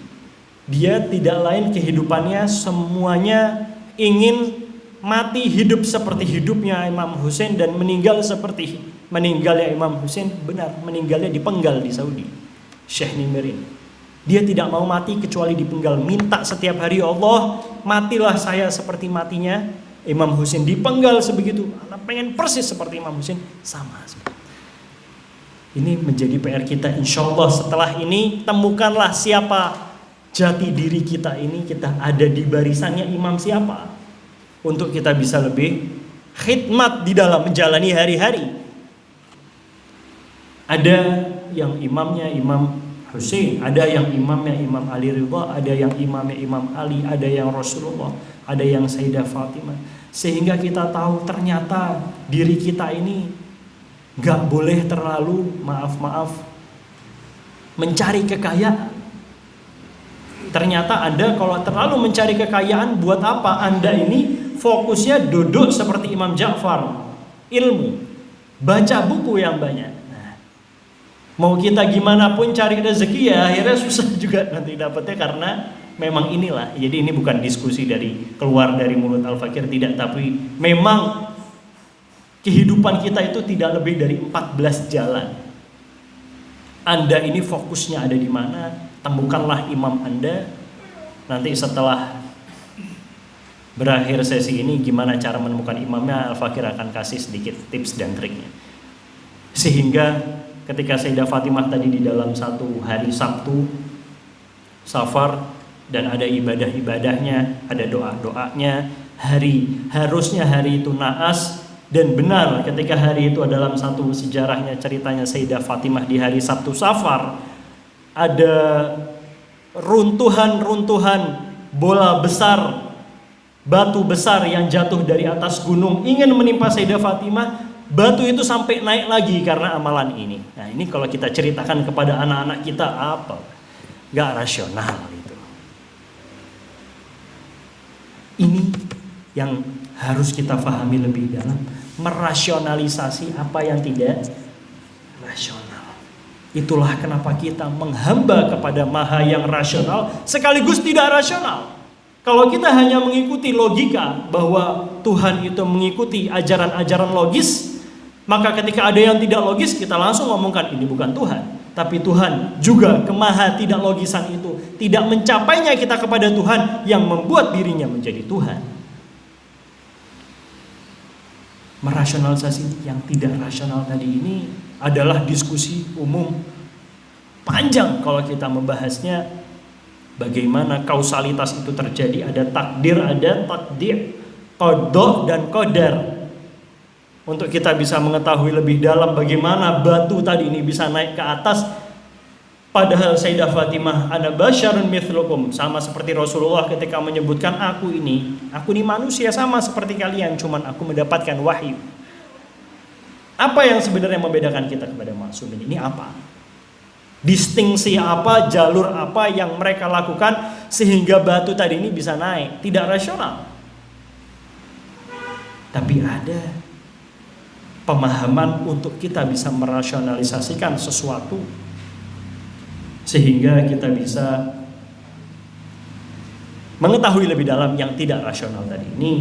Dia tidak lain kehidupannya semuanya ingin mati hidup seperti hidupnya Imam Husain dan meninggal seperti meninggalnya Imam Husain. Benar, meninggalnya dipenggal di Saudi. Syekh Nimir ini, dia tidak mau mati kecuali dipenggal. Minta setiap hari, Allah matilah saya seperti matinya Imam Husain, dipenggal sebegitu. Anak pengen persis seperti Imam Husain, sama. Ini menjadi PR kita. Insya Allah setelah ini temukanlah siapa jati diri kita ini. Kita ada di barisannya imam siapa, untuk kita bisa lebih khidmat di dalam menjalani hari-hari. Ada yang imamnya Imam Husain, ada yang imamnya Imam Ali Ridha, ada yang imamnya Imam Ali, ada yang Rasulullah, ada yang Sayyidah Fatimah. Sehingga kita tahu ternyata diri kita ini gak boleh terlalu, maaf, mencari kekayaan. Ternyata Anda kalau terlalu mencari kekayaan, buat apa? Anda ini fokusnya duduk seperti Imam Ja'far, ilmu, baca buku yang banyak. Nah, mau kita gimana pun cari rezeki ya akhirnya susah juga nanti dapatnya, karena memang inilah. Jadi ini bukan diskusi dari keluar dari mulut Al-Fakir, tidak, tapi memang kehidupan kita itu tidak lebih dari 14 jalan. Anda ini fokusnya ada di mana? Temukanlah imam Anda. Nanti setelah berakhir sesi ini, gimana cara menemukan imamnya, Al-Fakir akan kasih sedikit tips dan triknya. Sehingga ketika Sayyidah Fatimah tadi di dalam satu hari Sabtu Safar, dan ada ibadah-ibadahnya, ada doa-doanya, harusnya hari itu naas. Dan benar ketika hari itu dalam satu sejarahnya, ceritanya Sayyidah Fatimah di hari Sabtu Safar, ada runtuhan-runtuhan bola besar, batu besar yang jatuh dari atas gunung ingin menimpa Sayyidah Fatimah. Batu itu sampai naik lagi karena amalan ini. Nah ini kalau kita ceritakan kepada anak-anak kita, apa? Gak rasional itu. Ini yang harus kita pahami lebih dalam, merasionalisasi apa yang tidak rasional. Itulah kenapa kita menghamba kepada Maha yang rasional sekaligus tidak rasional. Kalau kita hanya mengikuti logika bahwa Tuhan itu mengikuti ajaran-ajaran logis, maka ketika ada yang tidak logis kita langsung ngomongkan ini bukan Tuhan. Tapi Tuhan juga kemaha tidak logisan itu, tidak mencapainya kita kepada Tuhan yang membuat dirinya menjadi Tuhan. Merasionalisasi yang tidak rasional tadi ini adalah diskusi umum panjang kalau kita membahasnya. Bagaimana kausalitas itu terjadi, ada takdir, ada takdir, qada dan qadar. Untuk kita bisa mengetahui lebih dalam bagaimana batu tadi ini bisa naik ke atas, padahal Sayyidah Fatimah, ana basyarun mithlukum, sama seperti Rasulullah ketika menyebutkan aku ini manusia sama seperti kalian, cuman aku mendapatkan wahyu. Apa yang sebenarnya membedakan kita kepada maksumin ini apa? Distingsi apa, jalur apa yang mereka lakukan sehingga batu tadi ini bisa naik? Tidak rasional. Tapi ada pemahaman untuk kita bisa merasionalisasikan sesuatu sehingga kita bisa mengetahui lebih dalam yang tidak rasional tadi. Ini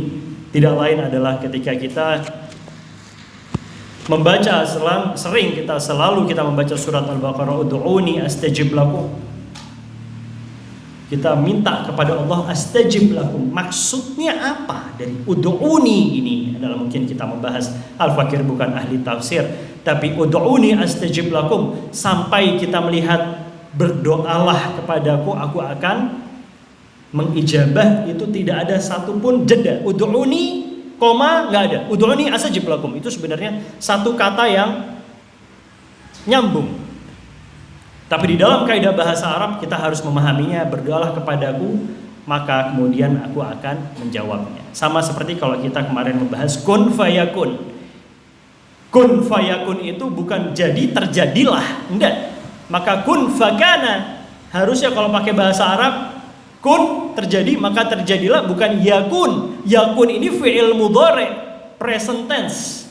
tidak lain adalah ketika kita membaca, selalu kita membaca surat Al-Baqarah, ud'uni astajib lakum. Kita minta kepada Allah astajib lakum. Maksudnya apa dari ud'uni ini? Adalah mungkin kita membahas, Al-Fakir bukan ahli tafsir, tapi ud'uni astajib lakum sampai kita melihat berdoalah kepadaku, aku akan mengijabah. Itu tidak ada satupun jeda. Ud'uni koma nggak ada. Ud'uni astajib lakum itu sebenarnya satu kata yang nyambung. Tapi di dalam kaidah bahasa Arab kita harus memahaminya, berdoalah kepadaku, maka kemudian aku akan menjawabnya. Sama seperti kalau kita kemarin membahas kun fayakun. Kun fayakun itu bukan jadi terjadilah, enggak. Maka kun fakana. Harusnya kalau pakai bahasa Arab, kun terjadi maka terjadilah, bukan yakun. Yakun ini fi'il mudhari, present tense.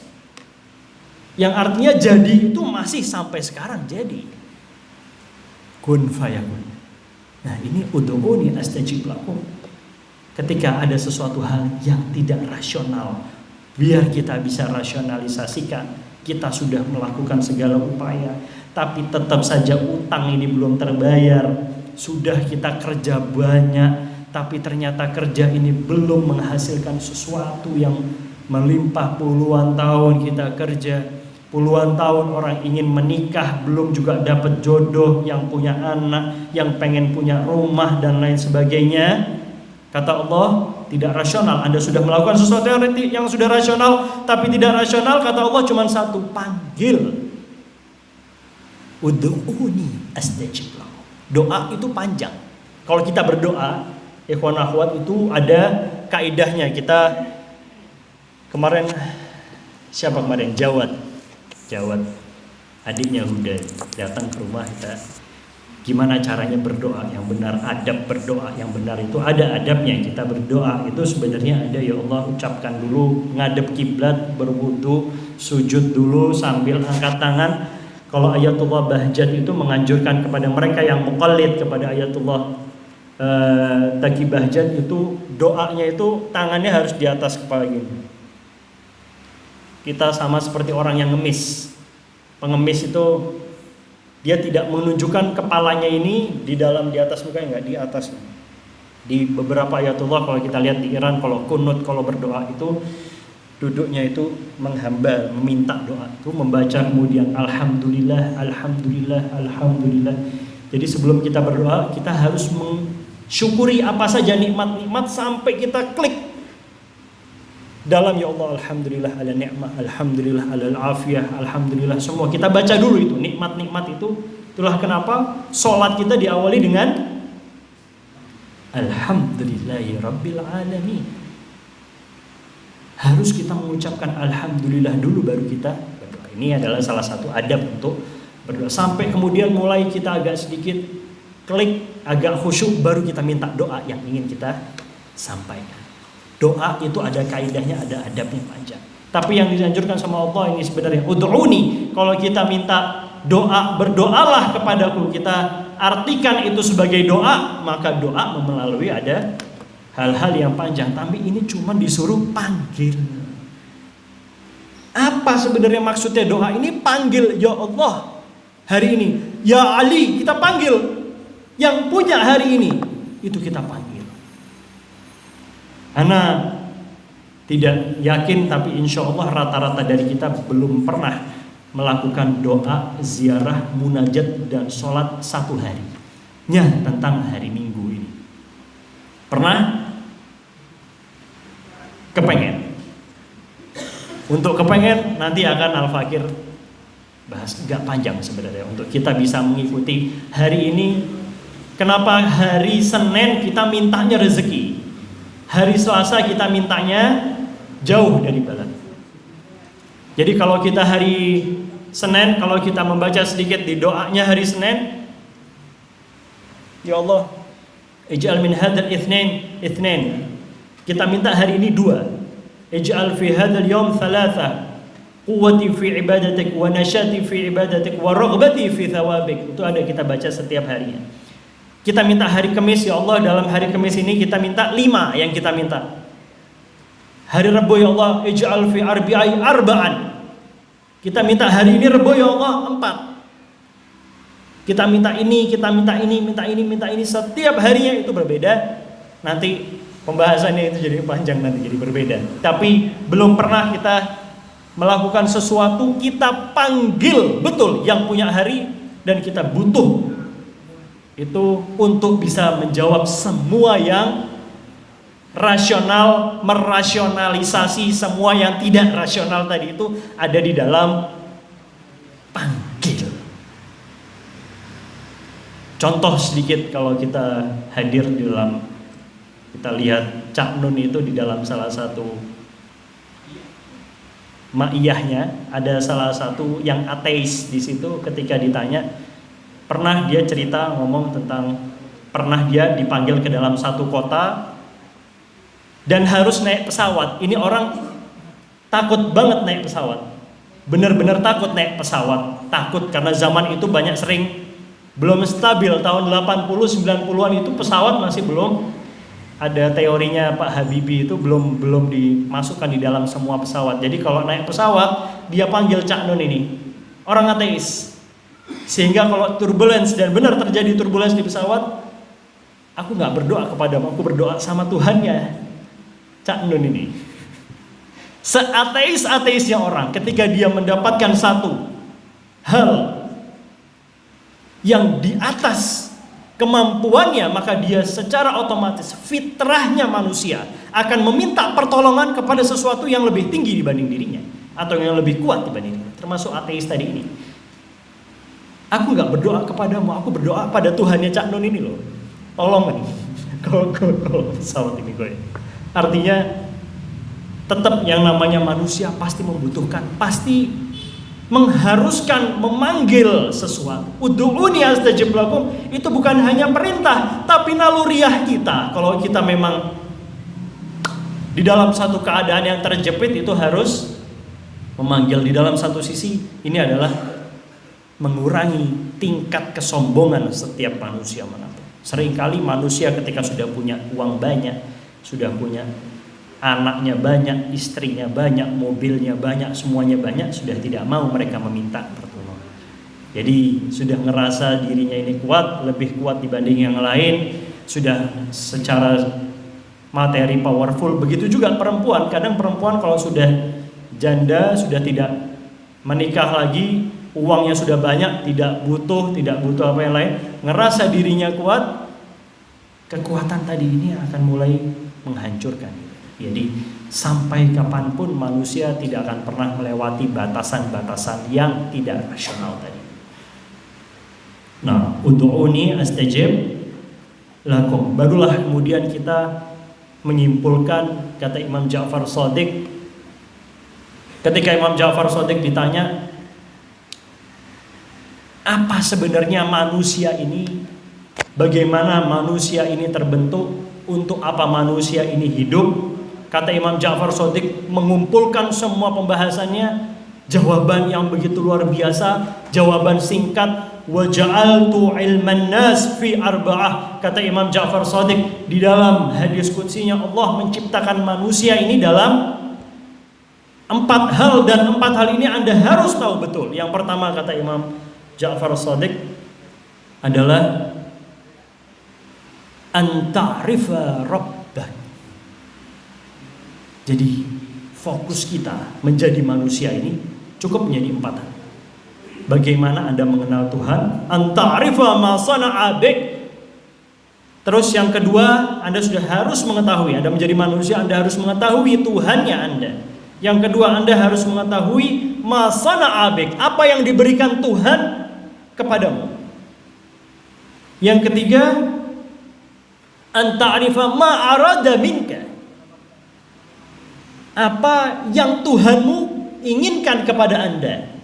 Yang artinya jadi itu masih sampai sekarang jadi. Kun fayakun. Nah, ini ud'uni astajib lakum. Ketika ada sesuatu hal yang tidak rasional, biar kita bisa rasionalisasikan, kita sudah melakukan segala upaya, tapi tetap saja utang ini belum terbayar. Sudah kita kerja banyak, tapi ternyata kerja ini belum menghasilkan sesuatu yang melimpah. Puluhan tahun kita kerja, puluhan tahun orang ingin menikah, belum juga dapat jodoh, yang punya anak, yang pengen punya rumah dan lain sebagainya. Kata Allah, tidak rasional. Anda sudah melakukan sesuatu yang sudah rasional, tapi tidak rasional. Kata Allah cuma satu, panggil. Ud'uni astajib lakum. Doa itu panjang. Kalau kita berdoa, ikhwan akhwat, itu ada kaidahnya. Kita kemarin, siapa kemarin? Jawad, adiknya Huda, datang ke rumah kita. Gimana caranya berdoa yang benar, adab berdoa yang benar itu ada adabnya. Kita berdoa itu sebenarnya ada, ya Allah, ucapkan dulu, ngadep kiblat, berwudu, sujud dulu sambil angkat tangan. Kalau Ayatullah Bahjat itu menganjurkan kepada mereka yang muqallid kepada Ayatullah Taqi Bahjat itu, doanya itu tangannya harus di atas kepala gini. Kita sama seperti orang yang ngemis. Pengemis itu dia tidak menunjukkan kepalanya ini di dalam, di atas muka, enggak, di atas. Di beberapa ayatullah kalau kita lihat di Iran, kalau kunut, kalau berdoa itu duduknya itu menghamba, meminta doa itu, membaca kemudian alhamdulillah, alhamdulillah, alhamdulillah. Jadi sebelum kita berdoa, kita harus mensyukuri apa saja nikmat-nikmat sampai kita klik dalam, ya Allah, alhamdulillah ala ni'mah, alhamdulillah ala afiyah, alhamdulillah semua. Kita baca dulu itu nikmat-nikmat itu. Itulah kenapa sholat kita diawali dengan alhamdulillahi rabbil alamin. Harus kita mengucapkan alhamdulillah dulu baru kita berdoa. Ini adalah salah satu adab untuk berdoa. Sampai kemudian mulai kita agak sedikit klik, agak khusyuk, baru kita minta doa yang ingin kita sampaikan. Doa itu ada kaidahnya, ada adabnya panjang. Tapi yang dianjurkan sama Allah ini sebenarnya ud'uni. Kalau kita minta doa, berdoalah kepadaku, kita artikan itu sebagai doa, maka doa melalui ada hal-hal yang panjang. Tapi ini cuma disuruh panggil. Apa sebenarnya maksudnya doa ini? Panggil, ya Allah hari ini, ya Ali, kita panggil yang punya hari ini, itu kita panggil. Ana tidak yakin, tapi insya Allah rata-rata dari kita belum pernah melakukan doa, ziarah, munajat, dan sholat satu harinya tentang hari Minggu ini. Pernah? Kepengen? Untuk kepengen nanti akan Al-Fakir bahas, gak panjang sebenarnya untuk kita bisa mengikuti hari ini. Kenapa hari Senin kita mintanya rezeki? Hari Selasa kita mintanya jauh dari balat. Jadi kalau kita hari Senin, kalau kita membaca sedikit di doanya hari Senin, ya Allah, ij'al min hadzal itsnain. Kita minta hari ini 2. Ij'al fi hadzal yawm 3. Quwwati fi ibadatik wa nashati fi ibadatik wa raghbati fi thawabik. Itu ada kita baca setiap harinya. Kita minta hari Kamis, ya Allah, dalam hari Kamis ini kita minta 5 yang kita minta. Hari Rabu, ya Allah, ij'al fi arbi'i arba'an. Kita minta hari ini Rabu, ya Allah, 4. Kita minta ini, kita minta ini, minta ini, minta ini. Setiap harinya itu berbeda. Nanti pembahasannya itu jadi panjang, nanti jadi berbeda. Tapi belum pernah kita melakukan sesuatu, kita panggil betul yang punya hari, dan kita butuh itu untuk bisa menjawab semua yang rasional, merasionalisasi semua yang tidak rasional tadi itu ada di dalam panggil. Contoh sedikit, kalau kita hadir di dalam Kita lihat Cak Nun itu di dalam salah satu ma'iyahnya, ada salah satu yang ateis di situ. Ketika ditanya, pernah dia cerita ngomong tentang pernah dia dipanggil ke dalam satu kota dan harus naik pesawat. Ini orang takut banget naik pesawat, benar-benar takut naik pesawat, takut karena zaman itu banyak sering belum stabil. Tahun 80-90an itu pesawat masih belum ada, teorinya Pak Habibie itu belum dimasukkan di dalam semua pesawat. Jadi kalau naik pesawat dia panggil Cak Nun ini, orang ateis. Sehingga kalau turbulence, dan benar terjadi turbulence di pesawat, aku nggak berdoa kepadamu, aku berdoa sama Tuhannya Cak Nun ini. Seateis-ateisnya orang, ketika dia mendapatkan satu hal yang di atas kemampuannya, maka dia secara otomatis, fitrahnya manusia akan meminta pertolongan kepada sesuatu yang lebih tinggi dibanding dirinya, atau yang lebih kuat dibanding dirinya. Termasuk ateis tadi ini. Aku nggak berdoa kepadamu, aku berdoa pada Tuhannya Cak Nun ini loh. Tolong ini. Kalau pesawat ini gue. Artinya tetap yang namanya manusia pasti membutuhkan, pasti mengharuskan memanggil sesuatu. Ud'uuni astajib lakum itu bukan hanya perintah, tapi naluriah kita. Kalau kita memang di dalam satu keadaan yang terjepit, itu harus memanggil. Di dalam satu sisi ini adalah mengurangi tingkat kesombongan setiap manusia manapun. Seringkali manusia ketika sudah punya uang banyak, sudah punya anaknya banyak, istrinya banyak, mobilnya banyak, semuanya banyak, sudah tidak mau mereka meminta pertolongan. Jadi sudah ngerasa dirinya ini kuat, lebih kuat dibanding yang lain, sudah secara materi powerful. Begitu juga perempuan. Kadang perempuan kalau sudah janda, sudah tidak menikah lagi, uangnya sudah banyak, tidak butuh apa yang lain, ngerasa dirinya kuat, kekuatan tadi ini akan mulai menghancurkan. Jadi sampai kapanpun manusia tidak akan pernah melewati batasan-batasan yang tidak rasional tadi. Nah, ud'uuni astajib lakum. Barulah kemudian kita menyimpulkan, kata Imam Ja'far Shadiq, ketika Imam Ja'far Shadiq ditanya, apa sebenarnya manusia ini? Bagaimana manusia ini terbentuk? Untuk apa manusia ini hidup? Kata Imam Ja'far Shadiq mengumpulkan semua pembahasannya, jawaban yang begitu luar biasa, jawaban singkat. Wa ja'altu ilman nas fi arba'ah. Kata Imam Ja'far Shadiq di dalam hadis qudsinya, Allah menciptakan manusia ini dalam 4 hal, dan 4 hal ini Anda harus tahu betul. Yang pertama, kata Imam Ja'far Shadiq, adalah anta'rifa rabbak. Jadi fokus kita menjadi manusia ini cukup menjadi 4 hal. Bagaimana Anda mengenal Tuhan? Anta'rifa ma sana'a bik. Terus yang kedua, Anda sudah harus mengetahui, Anda menjadi manusia, Anda harus mengetahui Tuhannya Anda. Yang kedua, Anda harus mengetahui ma sana'a bik, apa yang diberikan Tuhan kepadamu. Yang ketiga, anta'rifa ma arada minka, apa yang Tuhanmu inginkan kepada Anda.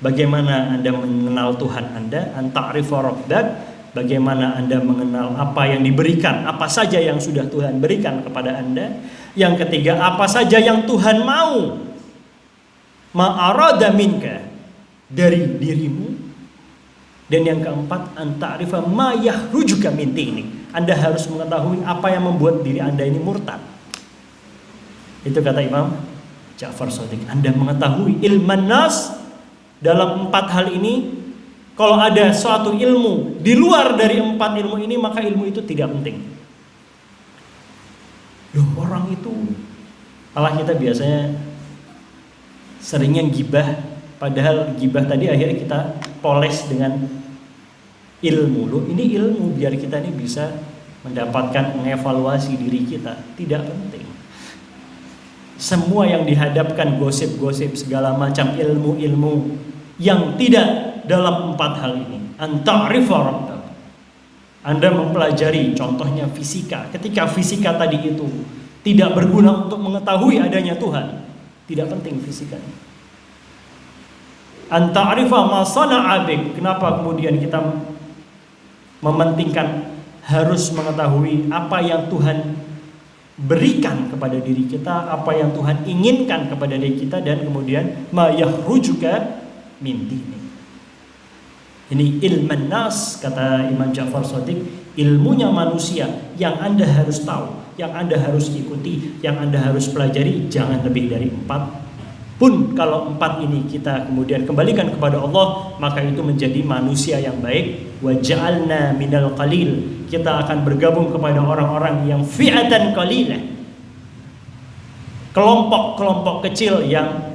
Bagaimana Anda mengenal Tuhan Anda? Anta'rifa rabbak, bagaimana Anda mengenal apa yang diberikan, apa saja yang sudah Tuhan berikan kepada Anda. Yang ketiga, apa saja yang Tuhan mau, ma arada minka, dari dirimu. Dan yang keempat, anta'rifa ma yahrujuka min dini, Anda harus mengetahui apa yang membuat diri Anda ini murtad. Itu kata Imam Ja'far Shadiq. Anda mengetahui ilman nas dalam 4 hal ini. Kalau ada suatu ilmu di luar dari 4 ilmu ini, maka ilmu itu tidak penting. Loh, orang itu, malah kita biasanya seringnya gibah, padahal gibah tadi akhirnya kita poles dengan ilmu. Loh, ini ilmu biar kita ini bisa mendapatkan mengevaluasi diri kita. Tidak penting. Semua yang dihadapkan, gosip-gosip, segala macam ilmu-ilmu yang tidak dalam 4 hal ini. Anta'rifa rabbak, Anda mempelajari contohnya fisika. Ketika fisika tadi itu tidak berguna untuk mengetahui adanya Tuhan, tidak penting fisikanya. Anta arifa ma sana'a bik. Kenapa kemudian kita mementingkan harus mengetahui apa yang Tuhan berikan kepada diri kita, apa yang Tuhan inginkan kepada diri kita, dan kemudian ma yakhrujuka min dini. Ini ilman nas, kata Imam Ja'far Shadiq, ilmunya manusia yang Anda harus tahu, yang Anda harus ikuti, yang Anda harus pelajari, jangan lebih dari 4. Pun kalau 4 ini kita kemudian kembalikan kepada Allah, maka itu menjadi manusia yang baik. Wa ja'alna minal qalil, kita akan bergabung kepada orang-orang yang fi'atan qalilah, kelompok-kelompok kecil yang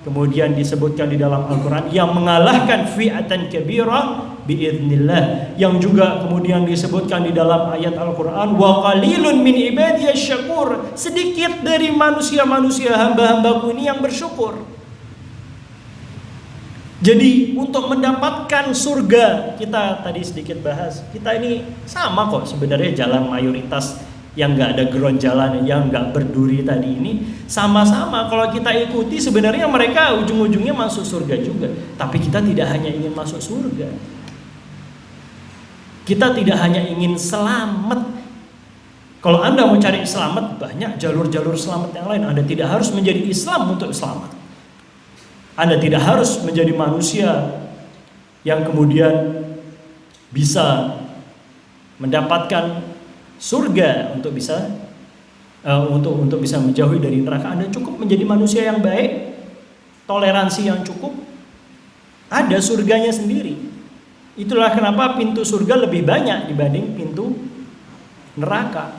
kemudian disebutkan di dalam Al-Quran, yang mengalahkan fi'atan kabirah biiznillah, yang juga kemudian disebutkan di dalam ayat Al-Quran, wa qalilun min ibadiyasy syakur, sedikit dari manusia-manusia hamba-hambaku ini yang bersyukur. Jadi untuk mendapatkan surga, kita tadi sedikit bahas, kita ini sama kok sebenarnya jalan mayoritas yang nggak ada ground jalan, yang nggak berduri tadi ini sama-sama. Kalau kita ikuti sebenarnya mereka ujung-ujungnya masuk surga juga. Tapi kita tidak hanya ingin masuk surga, kita tidak hanya ingin selamat. Kalau Anda mau cari selamat, banyak jalur-jalur selamat yang lain. Anda tidak harus menjadi Islam untuk selamat. Anda tidak harus menjadi manusia yang kemudian bisa mendapatkan surga untuk bisa untuk bisa menjauhi dari neraka. Anda cukup menjadi manusia yang baik, toleransi yang cukup, ada surganya sendiri. Itulah kenapa pintu surga lebih banyak dibanding pintu neraka.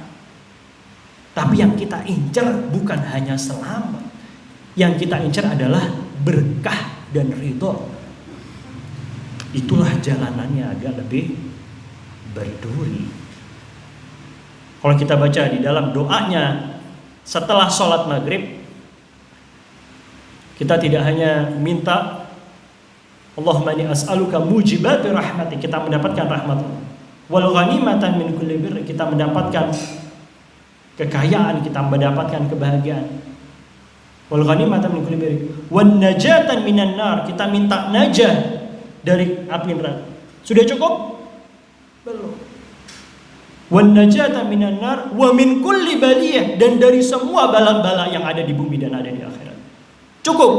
Tapi yang kita incar bukan hanya selamat, yang kita incar adalah berkah dan ridho. Itulah jalanannya agak lebih berduri. Kalau kita baca di dalam doanya setelah sholat maghrib, kita tidak hanya minta Allahumma inni as'aluka mujibati rahmatik, kita mendapatkan rahmat, wal ghanimatan min kulli birr, kita mendapatkan kekayaan, kita mendapatkan kebahagiaan, wal ghanimatan min kulli birr, wan najatan minan nar, kita minta najah dari api neraka. Sudah cukup? Belum. Wan najata minan nar wa min kulli baliyah, dan dari semua bala-bala yang ada di bumi dan ada di akhirat. Cukup?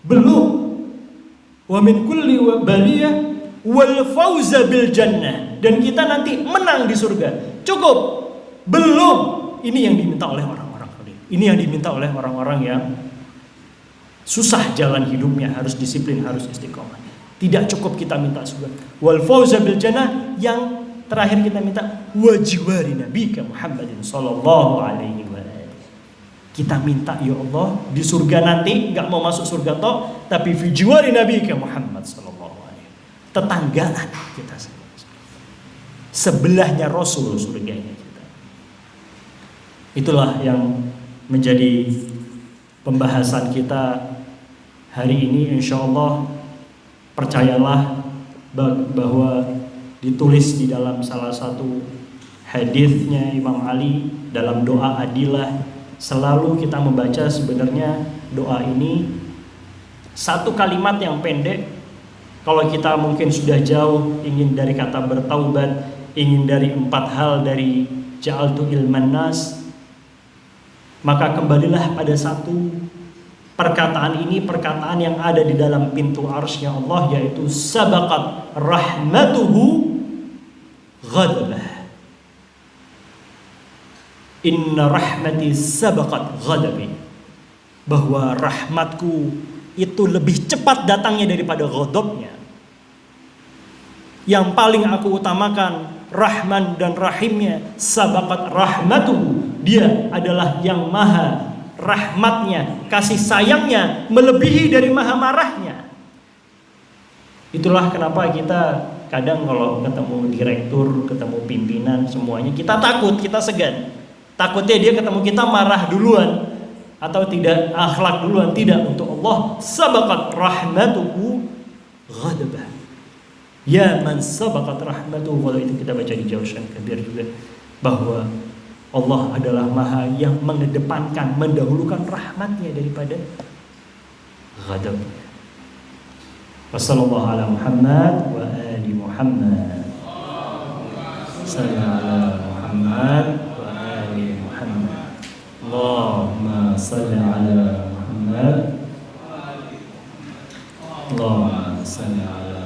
Belum. Wa min kulli baliyah wal fauza bil jannah, dan kita nanti menang di surga. Cukup? Belum. Ini yang diminta oleh orang-orang kafir. Ini yang diminta oleh orang-orang yang susah jalan hidupnya, harus disiplin, harus istiqomah. Tidak cukup kita minta surga. Wal fauza bil jannah, yang terakhir kita minta wajiwari nabika Muhammadin sallallahu alaihi wa sallam. Kita minta ya Allah di surga nanti, nggak mau masuk surga toh, tapi fi jiwari nabika Muhammad sallallahu alaihi. Tetanggaan kita, sebelahnya Rasul surganya kita. Itulah yang menjadi pembahasan kita hari ini. Insyaallah, percayalah bahwa ditulis di dalam salah satu hadisnya Imam Ali dalam doa adilah, selalu kita membaca sebenarnya doa ini satu kalimat yang pendek. Kalau kita mungkin sudah jauh ingin dari kata bertaubat, ingin dari 4 hal dari ja'altu ilman nas, maka kembalilah pada satu perkataan ini, perkataan yang ada di dalam pintu arsy Allah, yaitu sabaqat rahmatuhu ghadabah. Inna rahmati sabaqat ghadabi, bahwa rahmatku itu lebih cepat datangnya daripada ghadabnya. Yang paling aku utamakan Rahman dan Rahimnya, sabaqat rahmatuhu, dia adalah yang maha rahmatnya, kasih sayangnya melebihi dari maha marahnya. Itulah kenapa kita kadang kalau ketemu direktur, ketemu pimpinan, semuanya kita takut, kita segan. Takutnya dia ketemu kita marah duluan atau tidak akhlak duluan. Tidak, untuk Allah sabaqat rahmatuhu ghadabah. Ya man sabaqat rahmatuhu. Kalau itu kita baca di Jawshan Kabir juga, bahwa Allah adalah maha yang mengedepankan, mendahulukan rahmatnya daripada ghadabnya. Wassallallahu ala Muhammad wa ali Muhammad. Sallallahu ala Muhammad wa ali Muhammad. Allahumma salli ala Muhammad. Allahumma salli ala